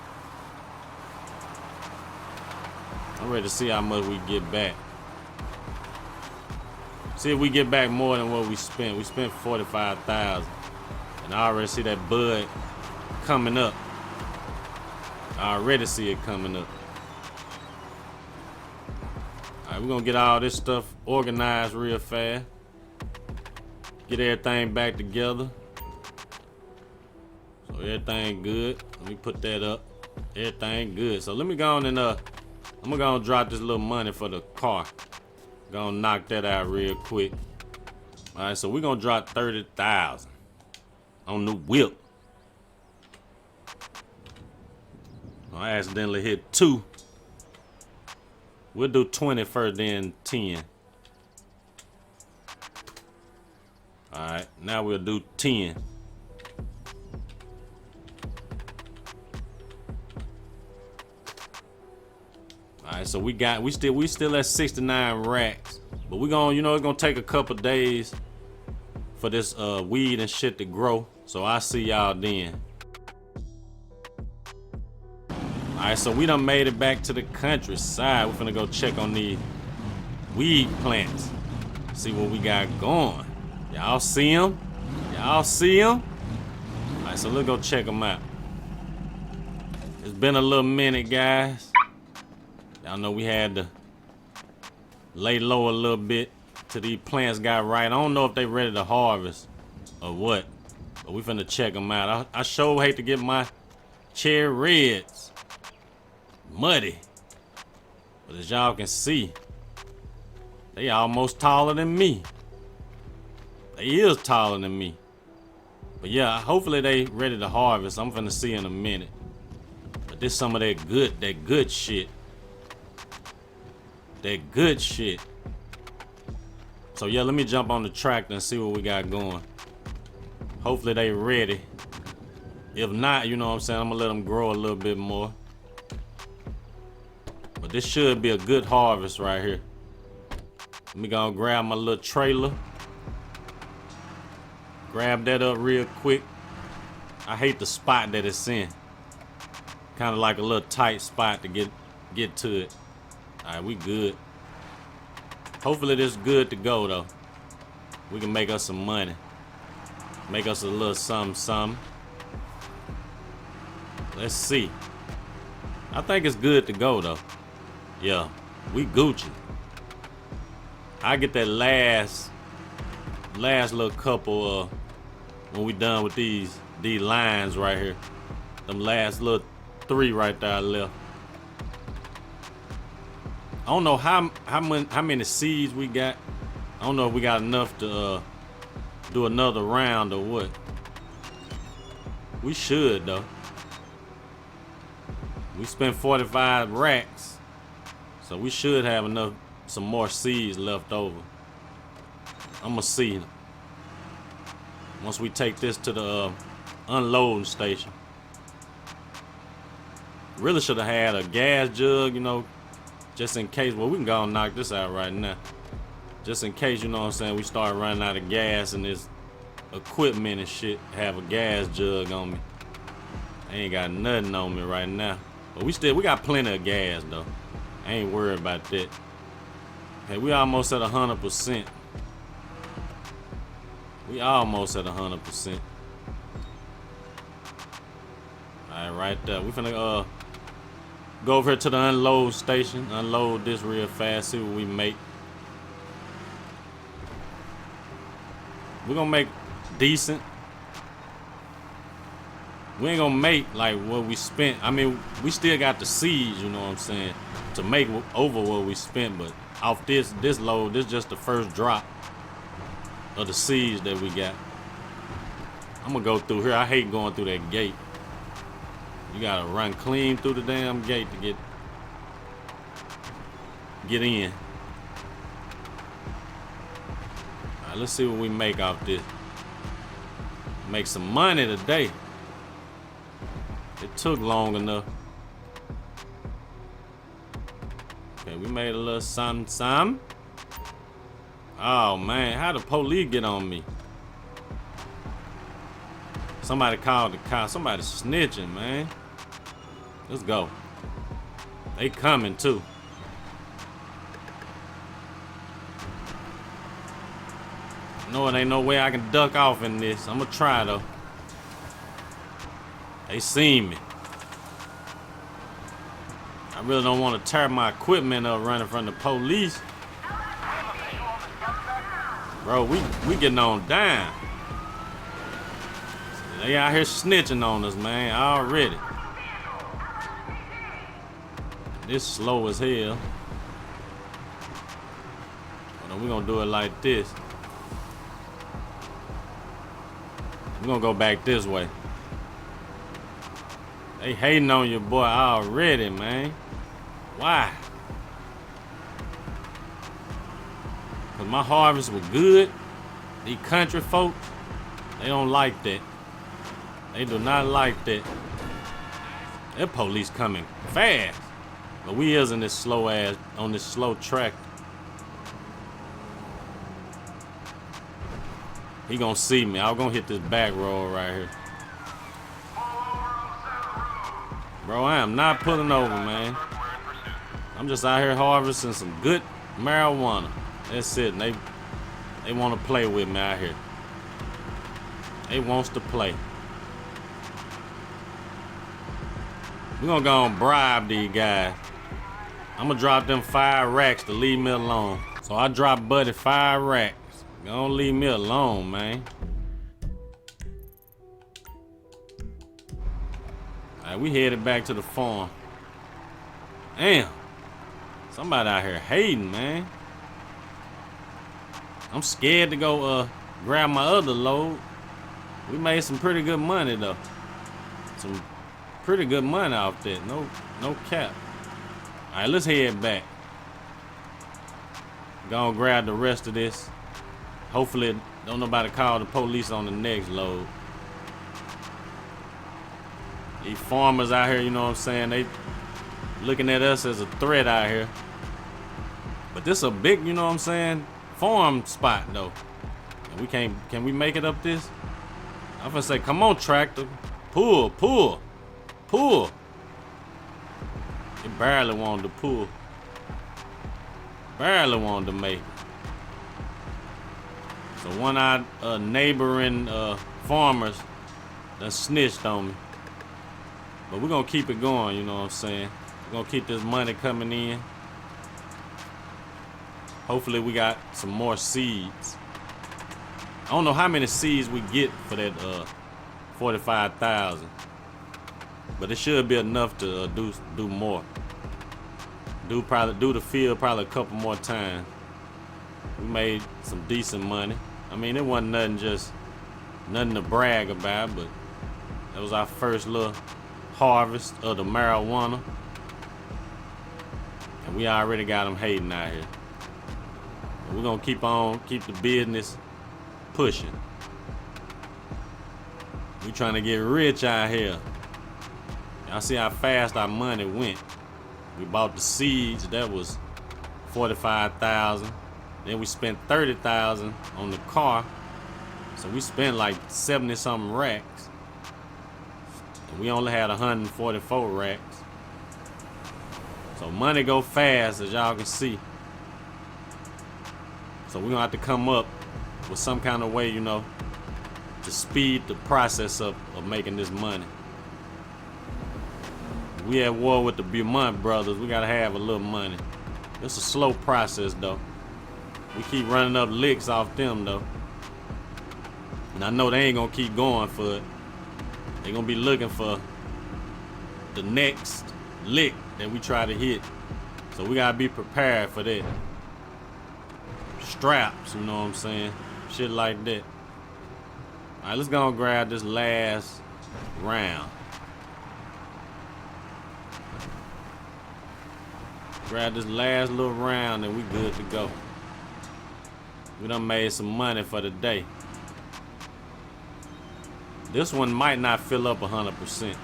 I'm ready to see how much we get back. See if we get back more than what we spent. We spent 45,000. And I already see that bud coming up. I already see it coming up. Alright, we're gonna get all this stuff organized real fast. Get everything back together. So everything good. Let me put that up. Everything good. So let me go on and I'm gonna go and drop this little money for the car. Gonna knock that out real quick. Alright, so we're gonna drop 30,000 on the whip. I accidentally hit 2. We'll do 20 first, then 10. Alright, now we'll do 10. Alright, so we still at 69 racks. But we gonna, you know, it's gonna take a couple days for this weed and shit to grow. So I'll see y'all then. Alright, so we done made it back to the countryside. We're finna go check on these weed plants. See what we got going. Y'all see them? Y'all see them? Alright, so let's go check them out. It's been a little minute, guys. Y'all know we had to lay low a little bit till these plants got right. I don't know if they ready to harvest or what, but we finna check them out. I sure hate to get my cherry reds muddy, but as y'all can see, they almost taller than me. They is taller than me. But yeah, hopefully they ready to harvest. I'm finna see in a minute. But this some of that good shit. That good shit. So yeah, let me jump on the tractor and see what we got going. Hopefully they ready. If not, you know what I'm saying, I'm gonna let them grow a little bit more. But this should be a good harvest right here. Let me go grab my little trailer. Grab that up real quick. I hate the spot that it's in. Kind of like a little tight spot to get to it. All right, we good. Hopefully this is good to go though. We can make us some money. Make us a little something. Let's see. I think it's good to go though. Yeah, we Gucci. I get that last little couple when we done with these lines right here. Them last little 3 right there left. I don't know how many seeds we got. I don't know if we got enough to do another round or what. We should though. We spent 45 racks, so we should have enough, some more seeds left over. I'ma see once we take this to the unloading station. Really should have had a gas jug, you know, just in case. Well, we can go and knock this out right now. Just in case, you know what I'm saying, we start running out of gas and this equipment and shit, have a gas jug on me. I ain't got nothing on me right now. But we got plenty of gas though. I ain't worried about that. Hey, we almost at 100%. We almost at 100%. Alright, right there. We finna go over here to the unload station. Unload this real fast. See what we make. We're gonna make decent. We ain't gonna make like what we spent. I mean, we still got the seeds, you know what I'm saying, to make over what we spent. But off this load, this just the first drop of the seeds that we got. I'm gonna go through here. I hate going through that gate. You gotta run clean through the damn gate to get in. All right, let's see what we make off this. Make some money today. It took long enough. Okay, we made a little something. Oh man, how the police get on me? Somebody called the cops. Somebody snitching, man. Let's go. They coming too. No, it ain't no way I can duck off in this. I'm gonna try though. They seen me. I really don't want to tear my equipment up running from the police. Bro, we getting on down. They out here snitching on us, man, already. This slow as hell. But we're gonna do it like this. We're gonna go back this way. They hating on your boy already, man. Why? Cause my harvest was good. These country folk, they don't like that. They do not like that. That police coming fast. But we is in this slow ass, on this slow track. He gonna see me. I'm gonna hit this back road right here. Bro, I am not pulling over, man. I'm just out here harvesting some good marijuana. That's it. And they want to play with me out here. They wants to play. We're gonna go and bribe these guys. I'm gonna drop them 5 racks to leave me alone. So I dropped Buddy 5 racks. Don't leave me alone, man. Alright, we headed back to the farm. Damn. Somebody out here hating, man. I'm scared to go grab my other load. We made some pretty good money though. Some pretty good money off that. No cap. All right, let's head back. Gonna grab the rest of this. Hopefully, don't nobody call the police on the next load. These farmers out here, you know what I'm saying? They looking at us as a threat out here. But this a big, you know what I'm saying, farm spot though. And we can we make it up this? I'm gonna say, come on, tractor. Pull. It barely wanted to pull. Barely wanted to make it. So one of our neighboring farmers done snitched on me. But we're gonna keep it going, you know what I'm saying? We're gonna keep this money coming in. Hopefully we got some more seeds. I don't know how many seeds we get for that 45,000. But it should be enough to do more. Do the field probably a couple more times. We made some decent money. I mean, it wasn't nothing to brag about, but that was our first little harvest of the marijuana. And we already got them hating out here. And we're gonna keep the business pushing. We trying to get rich out here. Y'all see how fast our money went. We bought the seeds, that was 45,000. Then we spent 30,000 on the car. So we spent like 70 something racks. And we only had 144 racks. So money go fast, as y'all can see. So we're gonna have to come up with some kind of way, you know, to speed the process of making this money. We at war with the Beaumont brothers. We gotta have a little money. It's a slow process though. We keep running up licks off them though. And I know they ain't gonna keep going for it. They gonna be looking for the next lick that we try to hit. So we gotta be prepared for that. Straps, you know what I'm saying? Shit like that. All right, let's go and grab this last round. Grab this last little round and we good to go. We done made some money for the day. This one might not fill up 100%.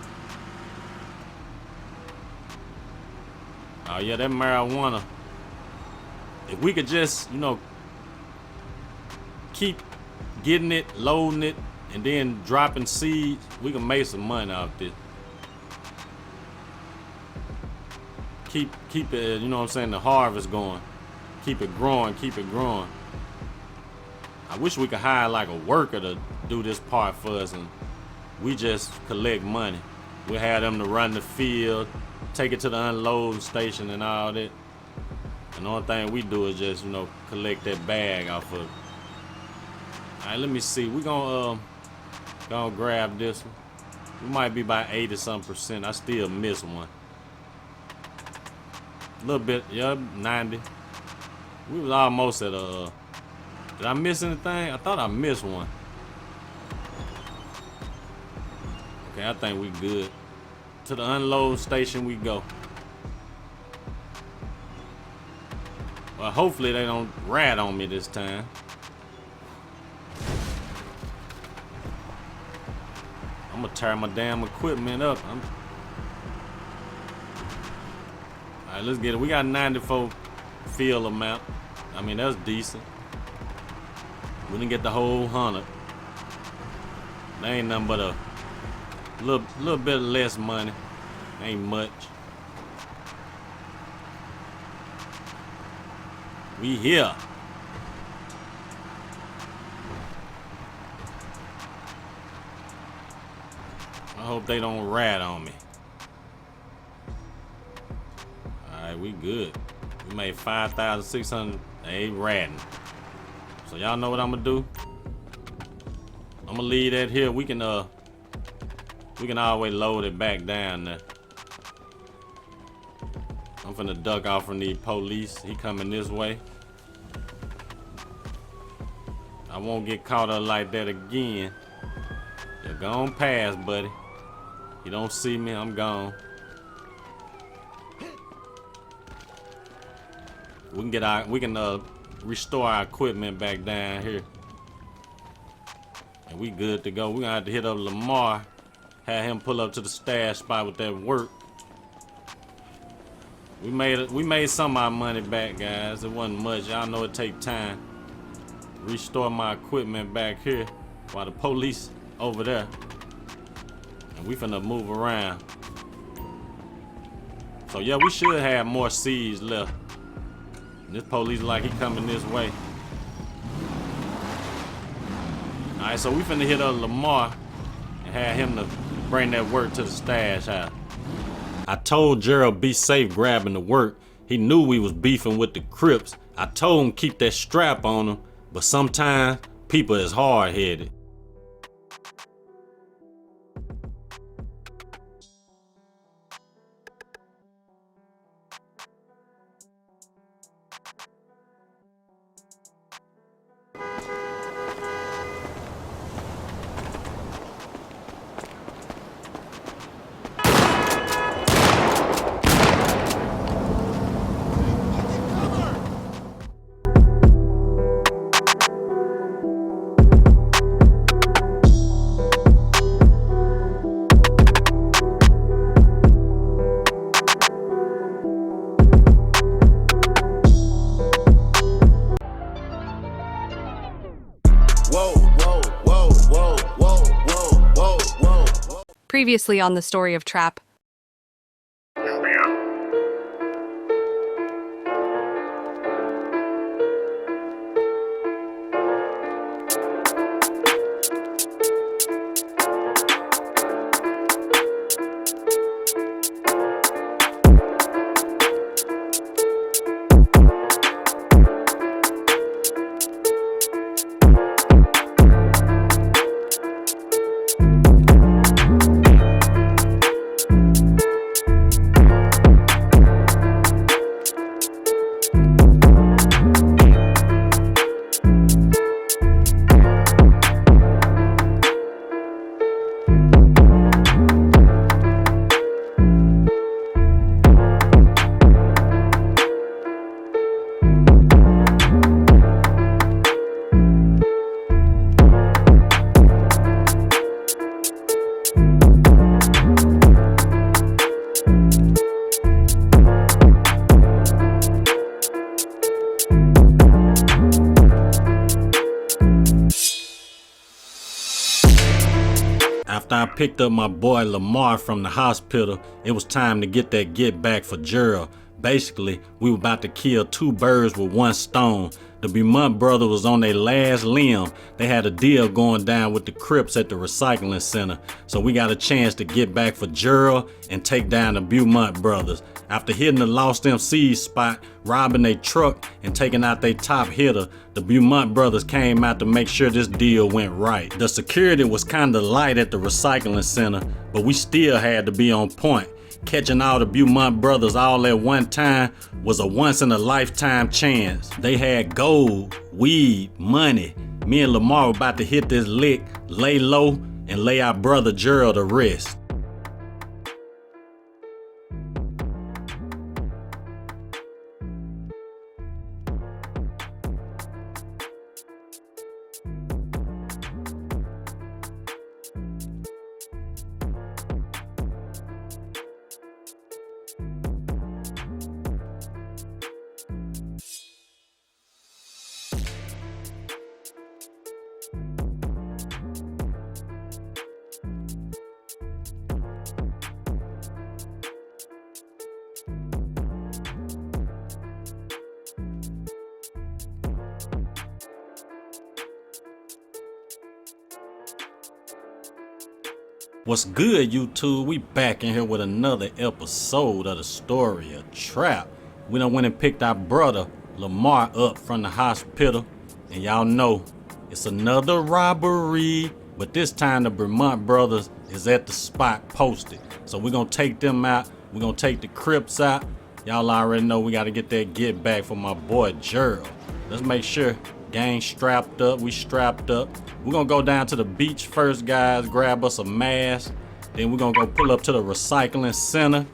Oh yeah, that marijuana. If we could just, you know, keep getting it, loading it, and then dropping seeds, we can make some money off this. Keep it, you know what I'm saying, the harvest going. Keep it growing, keep it growing. I wish we could hire like a worker to do this part for us and we just collect money. We have them to run the field, take it to the unloading station and all that. And the only thing we do is just, you know, collect that bag off of it. All right, let me see. We're gonna grab this one. We might be by 80-some%. I still miss one. A little bit, yeah, 90. We was almost at did I miss anything? I thought I missed one. Okay, I think we good. To the unload station we go. Well, hopefully they don't rat on me this time. I'm gonna tear my damn equipment up. All right, let's get it. We got 94 field amount. I mean, that's decent. We didn't get the whole 100. That ain't nothing but a little bit less money. Ain't much. We here. I hope they don't rat on me. Alright, we good. We made 5,600. They ain't ratting. So y'all know what I'm gonna do? I'm gonna leave that here. We can always load it back down there. I'm finna duck off from the police. He coming this way. I won't get caught up like that again. You're gonna pass, buddy. He don't see me, I'm gone. We can restore our equipment back down here. And we good to go. We're gonna have to hit up Lamar, have him pull up to the stash spot with that work. We made some of our money back, guys. It wasn't much. Y'all know it take time. Restore my equipment back here while the police over there. And we finna move around. So yeah, we should have more seeds left. And this police like he coming this way. Alright, so we finna hit up Lamar and have him to bring that work to the stash house. I told Gerald be safe grabbing the work. He knew we was beefing with the Crips. I told him keep that strap on him, but sometimes people is hard-headed. Previously on the story of Trap. After I picked up my boy Lamar from the hospital, it was time to get that get back for Gerald. Basically, we were about to kill two birds with one stone. The Beaumont brothers was on their last limb. They had a deal going down with the Crips at the recycling center. So we got a chance to get back for Gerald and take down the Beaumont brothers. After hitting the Lost MC spot, robbing their truck, and taking out their top hitter, the Beaumont brothers came out to make sure this deal went right. The security was kinda light at the recycling center, but we still had to be on point. Catching all the Beaumont brothers all at one time was a once-in-a-lifetime chance. They had gold, weed, money. Me and Lamar were about to hit this lick, lay low, and lay our brother Gerald to rest. What's good, YouTube? We back in here with another episode of the story of Trap. We done went and picked our brother Lamar up from the hospital, and y'all know it's another robbery, but this time the Beaumont brothers is at the spot posted. So we're gonna take them out. We're gonna take the Crips out. Y'all already know we gotta get that get back for my boy Gerald. Let's make sure gang strapped up, we strapped up. We're gonna go down to the beach first, guys, grab us a mask Then we're gonna go pull up to the recycling center,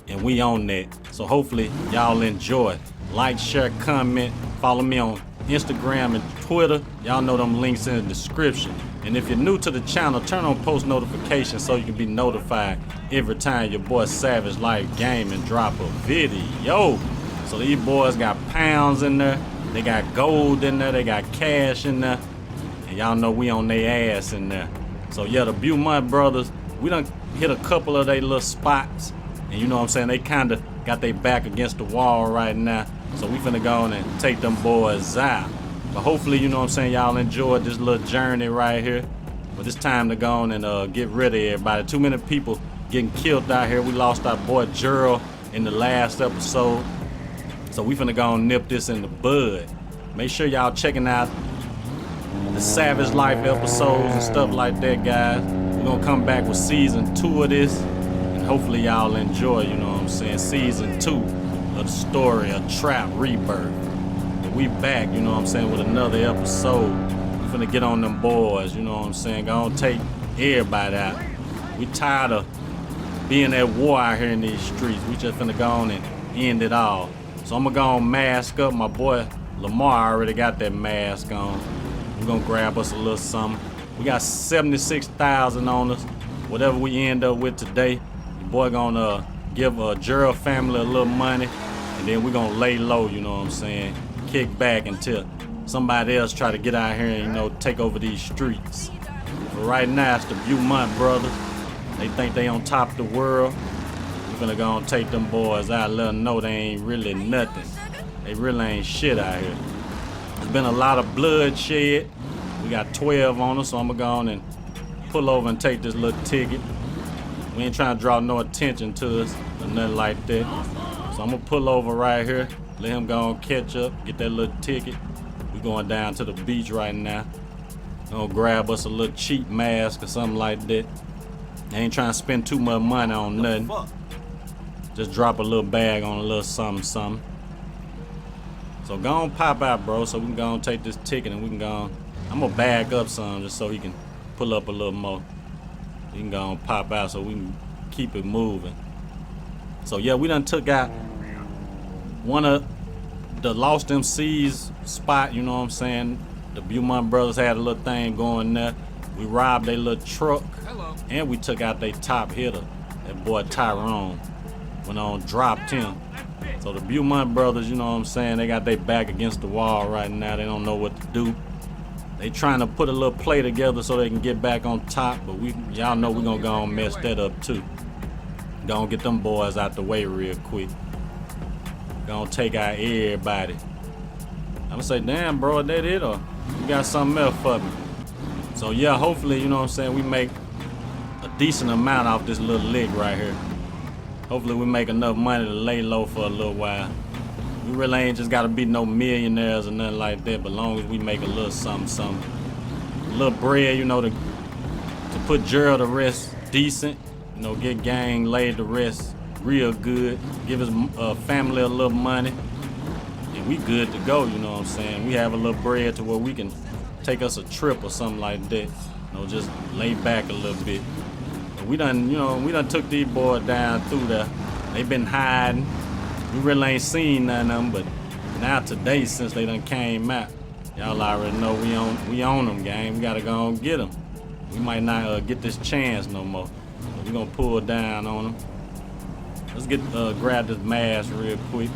and we on that. So hopefully y'all enjoy. Like, share, comment, follow me on Instagram and Twitter. Y'all know them links in the description. And if you're new to the channel, turn on post notifications so you can be notified every time your boy Savage Life Gaming drop a video. So these boys got pounds in there, they got gold in there, they got cash in there, and y'all know we on their ass in there. So yeah, the Beaumont brothers, we done hit a couple of their little spots, and you know what I'm saying, they kinda got their back against the wall right now. So we finna go on and take them boys out. But hopefully, you know what I'm saying, y'all enjoyed this little journey right here. But it's time to go on and get rid of everybody. Too many people getting killed out here. We lost our boy Gerald in the last episode. So we finna go on and nip this in the bud. Make sure y'all checking out the Savage Life episodes and stuff like that, guys. We're gonna come back with season 2 of this. And hopefully y'all enjoy, you know what I'm saying, season 2 of the story of Trap Rebirth. And we back, you know what I'm saying, with another episode. We finna get on them boys, you know what I'm saying. Gonna take everybody out. We tired of being at war out here in these streets. We just finna go on and end it all. So I'm gonna go on mask up. My boy Lamar already got that mask on. We're gonna grab us a little something. We got 76,000 on us. Whatever we end up with today, your boy gonna give a Gerald family a little money, and then we're gonna lay low, you know what I'm saying. Kick back until somebody else try to get out here and, you know, take over these streets. But right now it's the Beaumont brothers. They think they on top of the world. We're gonna go and take them boys out, let them know they ain't really nothing. They really ain't shit out here. There's been a lot of bloodshed. We got 12 on us, so I'm gonna go on and pull over and take this little ticket. We ain't trying to draw no attention to us or nothing like that. So I'm gonna pull over right here, let him go and catch up, get that little ticket. We going down to the beach right now. Gonna grab us a little cheap mask or something like that. I ain't trying to spend too much money on nothing. Just drop a little bag on a little something. So go on, pop out, bro, so we can go and take this ticket and we can go on. I'm gonna bag up some just so he can pull up a little more. He can go and pop out so we can keep it moving. So yeah, we done took out one of the Lost MC's spot, you know what I'm saying. The Beaumont brothers had a little thing going there. We robbed their little truck. And we took out their top hitter, that boy Tyrone. Went on, dropped him. So the Beaumont brothers, you know what I'm saying, they got their back against the wall right now. They don't know what to do. They trying to put a little play together so they can get back on top, but y'all know we gonna go and mess that up too. Gonna get them boys out the way real quick. Gonna take out everybody. I'm gonna say, damn, bro, that it, or you got something else for me? So yeah, hopefully, you know what I'm saying, we make a decent amount off this little lick right here. Hopefully we make enough money to lay low for a little while. We really ain't just gotta be no millionaires or nothing like that, but long as we make a little something. A little bread, you know, to put Gerald to rest decent, you know, get gang laid to rest real good, give his family a little money, and we good to go, you know what I'm saying. We have a little bread to where we can take us a trip or something like that, you know, just lay back a little bit. But we done took these boys down through there. They been hiding. We really ain't seen none of them, but now today, since they done came out, y'all already know we on them, gang. We gotta go and get them. We might not get this chance no more. But we gonna pull down on them. Let's grab this mask real quick.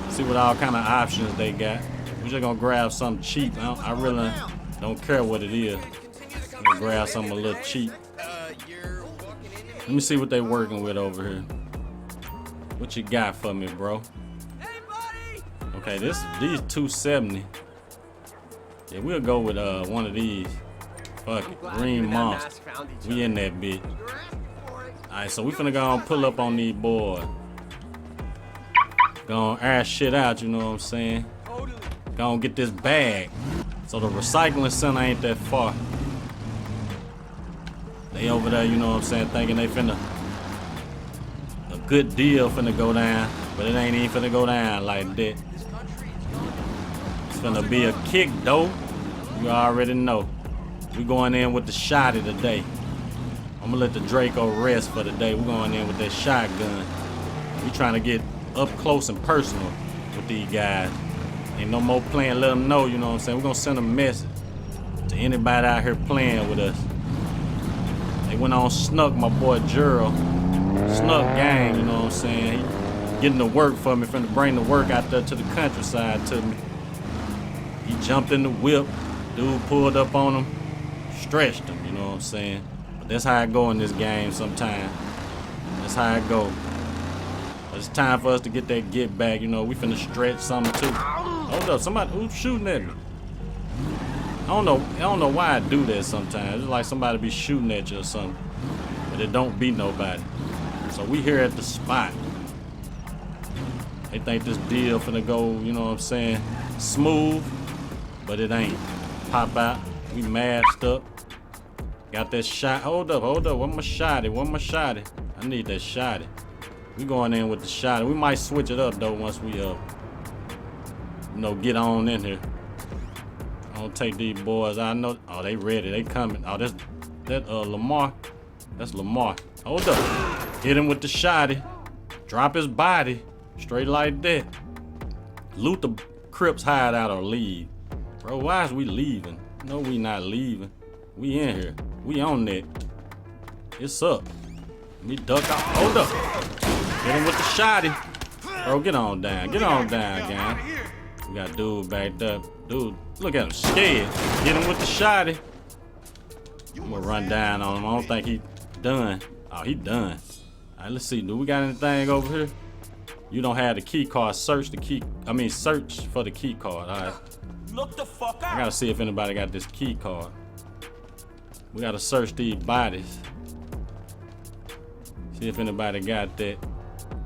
See what all kind of options they got. We just gonna grab something cheap. I really don't care what it is. I'm gonna grab something a little cheap. Let me see what they working with over here. What you got for me, bro? Okay, these 270. Yeah, we'll go with one of these. Fuck it, green monster. We in that bitch. Alright, so we finna go and pull up on these boys. Gonna air shit out, you know what I'm saying? Gonna get this bag. So the recycling center ain't that far. They over there, you know what I'm saying, thinking they finna a good deal finna go down, but it ain't even finna go down like that. It's finna be a kick though. You already know. We going in with the shotty today. I'm gonna let the Draco rest for the day. We're going in with that shotgun. We trying to get up close and personal with these guys. Ain't no more playing, let them know, you know what I'm saying? We're gonna send a message to anybody out here playing with us. They went on Snuck, my boy Gerald. Snuck gang, you know what I'm saying? He getting the work for me, finna bring the work out there to the countryside to me. He jumped in the whip, dude pulled up on him, stretched him, you know what I'm saying? But that's how it go in this game sometimes. That's how it go. But it's time for us to get that get back, you know, we finna stretch something too. Hold up, somebody, who's shooting at me? I don't know why I do that sometimes. It's like somebody be shooting at you or something. But it don't be nobody. So we here at the spot. They think this deal finna go, you know what I'm saying, smooth, but it ain't. Pop out, we masked up. Got that shot, hold up, where my shotty? I need that shotty. We going in with the shotty. We might switch it up though once we you know, get on in here. I don't take these boys, I know, oh they ready, they coming. Oh that Lamar, that's Lamar. Hold up, hit him with the shotty. Drop his body, straight like that. Loot the Crips hideout or leave. Bro, why is we leaving? No, we not leaving. We in here. We on that. It's up. Let me duck out. Hold up. Hit him with the shotty. Bro, get on down. Get on down, gang. We got dude back there. Dude, look at him, scared. Hit him with the shotty. I'm gonna run down on him. I don't think he done. Oh, he done. All right, let's see. Do we got anything over here? You don't have the key card. Search for the key card. All right. Look the fuck out. I gotta see if anybody got this key card. We gotta search these bodies. See if anybody got that.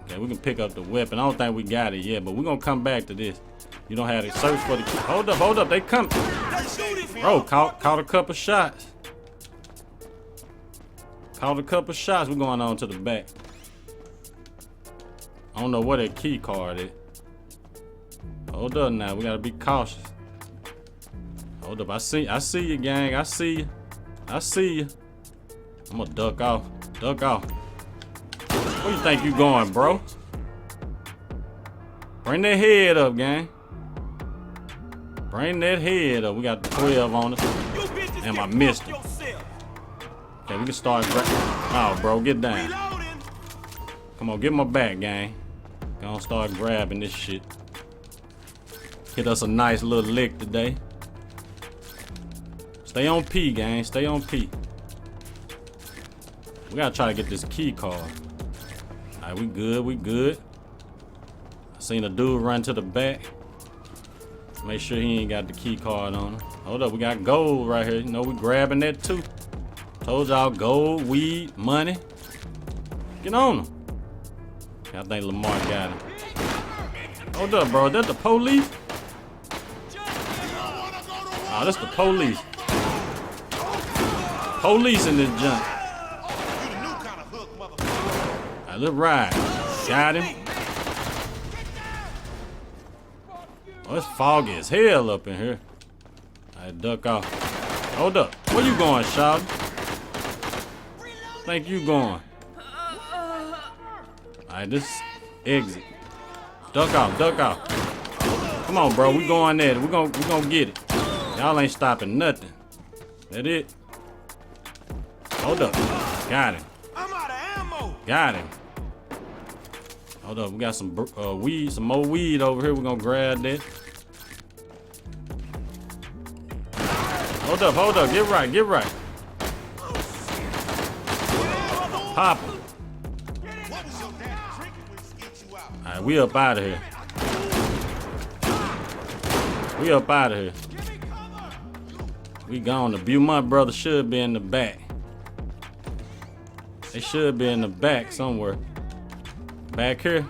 Okay, we can pick up the weapon. I don't think we got it yet, but we're gonna come back to this. You don't have to search for the key. Hold up, they come. Bro, caught a couple shots. We're going on to the back. I don't know where that key card is. Hold up now, we gotta be cautious. Hold up, I see you, gang. I see you. I'm gonna duck off. Where you think you going, bro? Bring that head up, gang. Bring that head up. We got 12 on us. Damn, I missed him. Okay, we can start. Oh, bro, get down. Come on, get my back, gang. Gonna start grabbing this shit. Hit us a nice little lick today. Stay on P, gang. Stay on P. We gotta try to get this key card. All right, we good. I seen a dude run to the back. Make sure he ain't got the key card on him. Hold up, we got gold right here. You know, we grabbing that too. Told y'all gold, weed, money. Get on him. I think Lamar got him. Hold up, bro. That the police? Oh, that's the police. Police in this junk. Alright, let's ride. Got him. Oh, it's foggy as hell up in here. Alright, duck off. Hold up. Where you going, Shawty? Think you going? Alright, this exit. Duck off. Come on, bro. We going there. We gonna get it. Y'all ain't stopping nothing. That it? Hold up. Got him. I'm out of ammo. Got him. Hold up. We got some weed, some more weed over here. We're gonna grab that. Hold up. Get right. Pop him. Alright, we up out of here. We gone. The Beaumont brothers should be in the back. They should be in the back somewhere. Back here.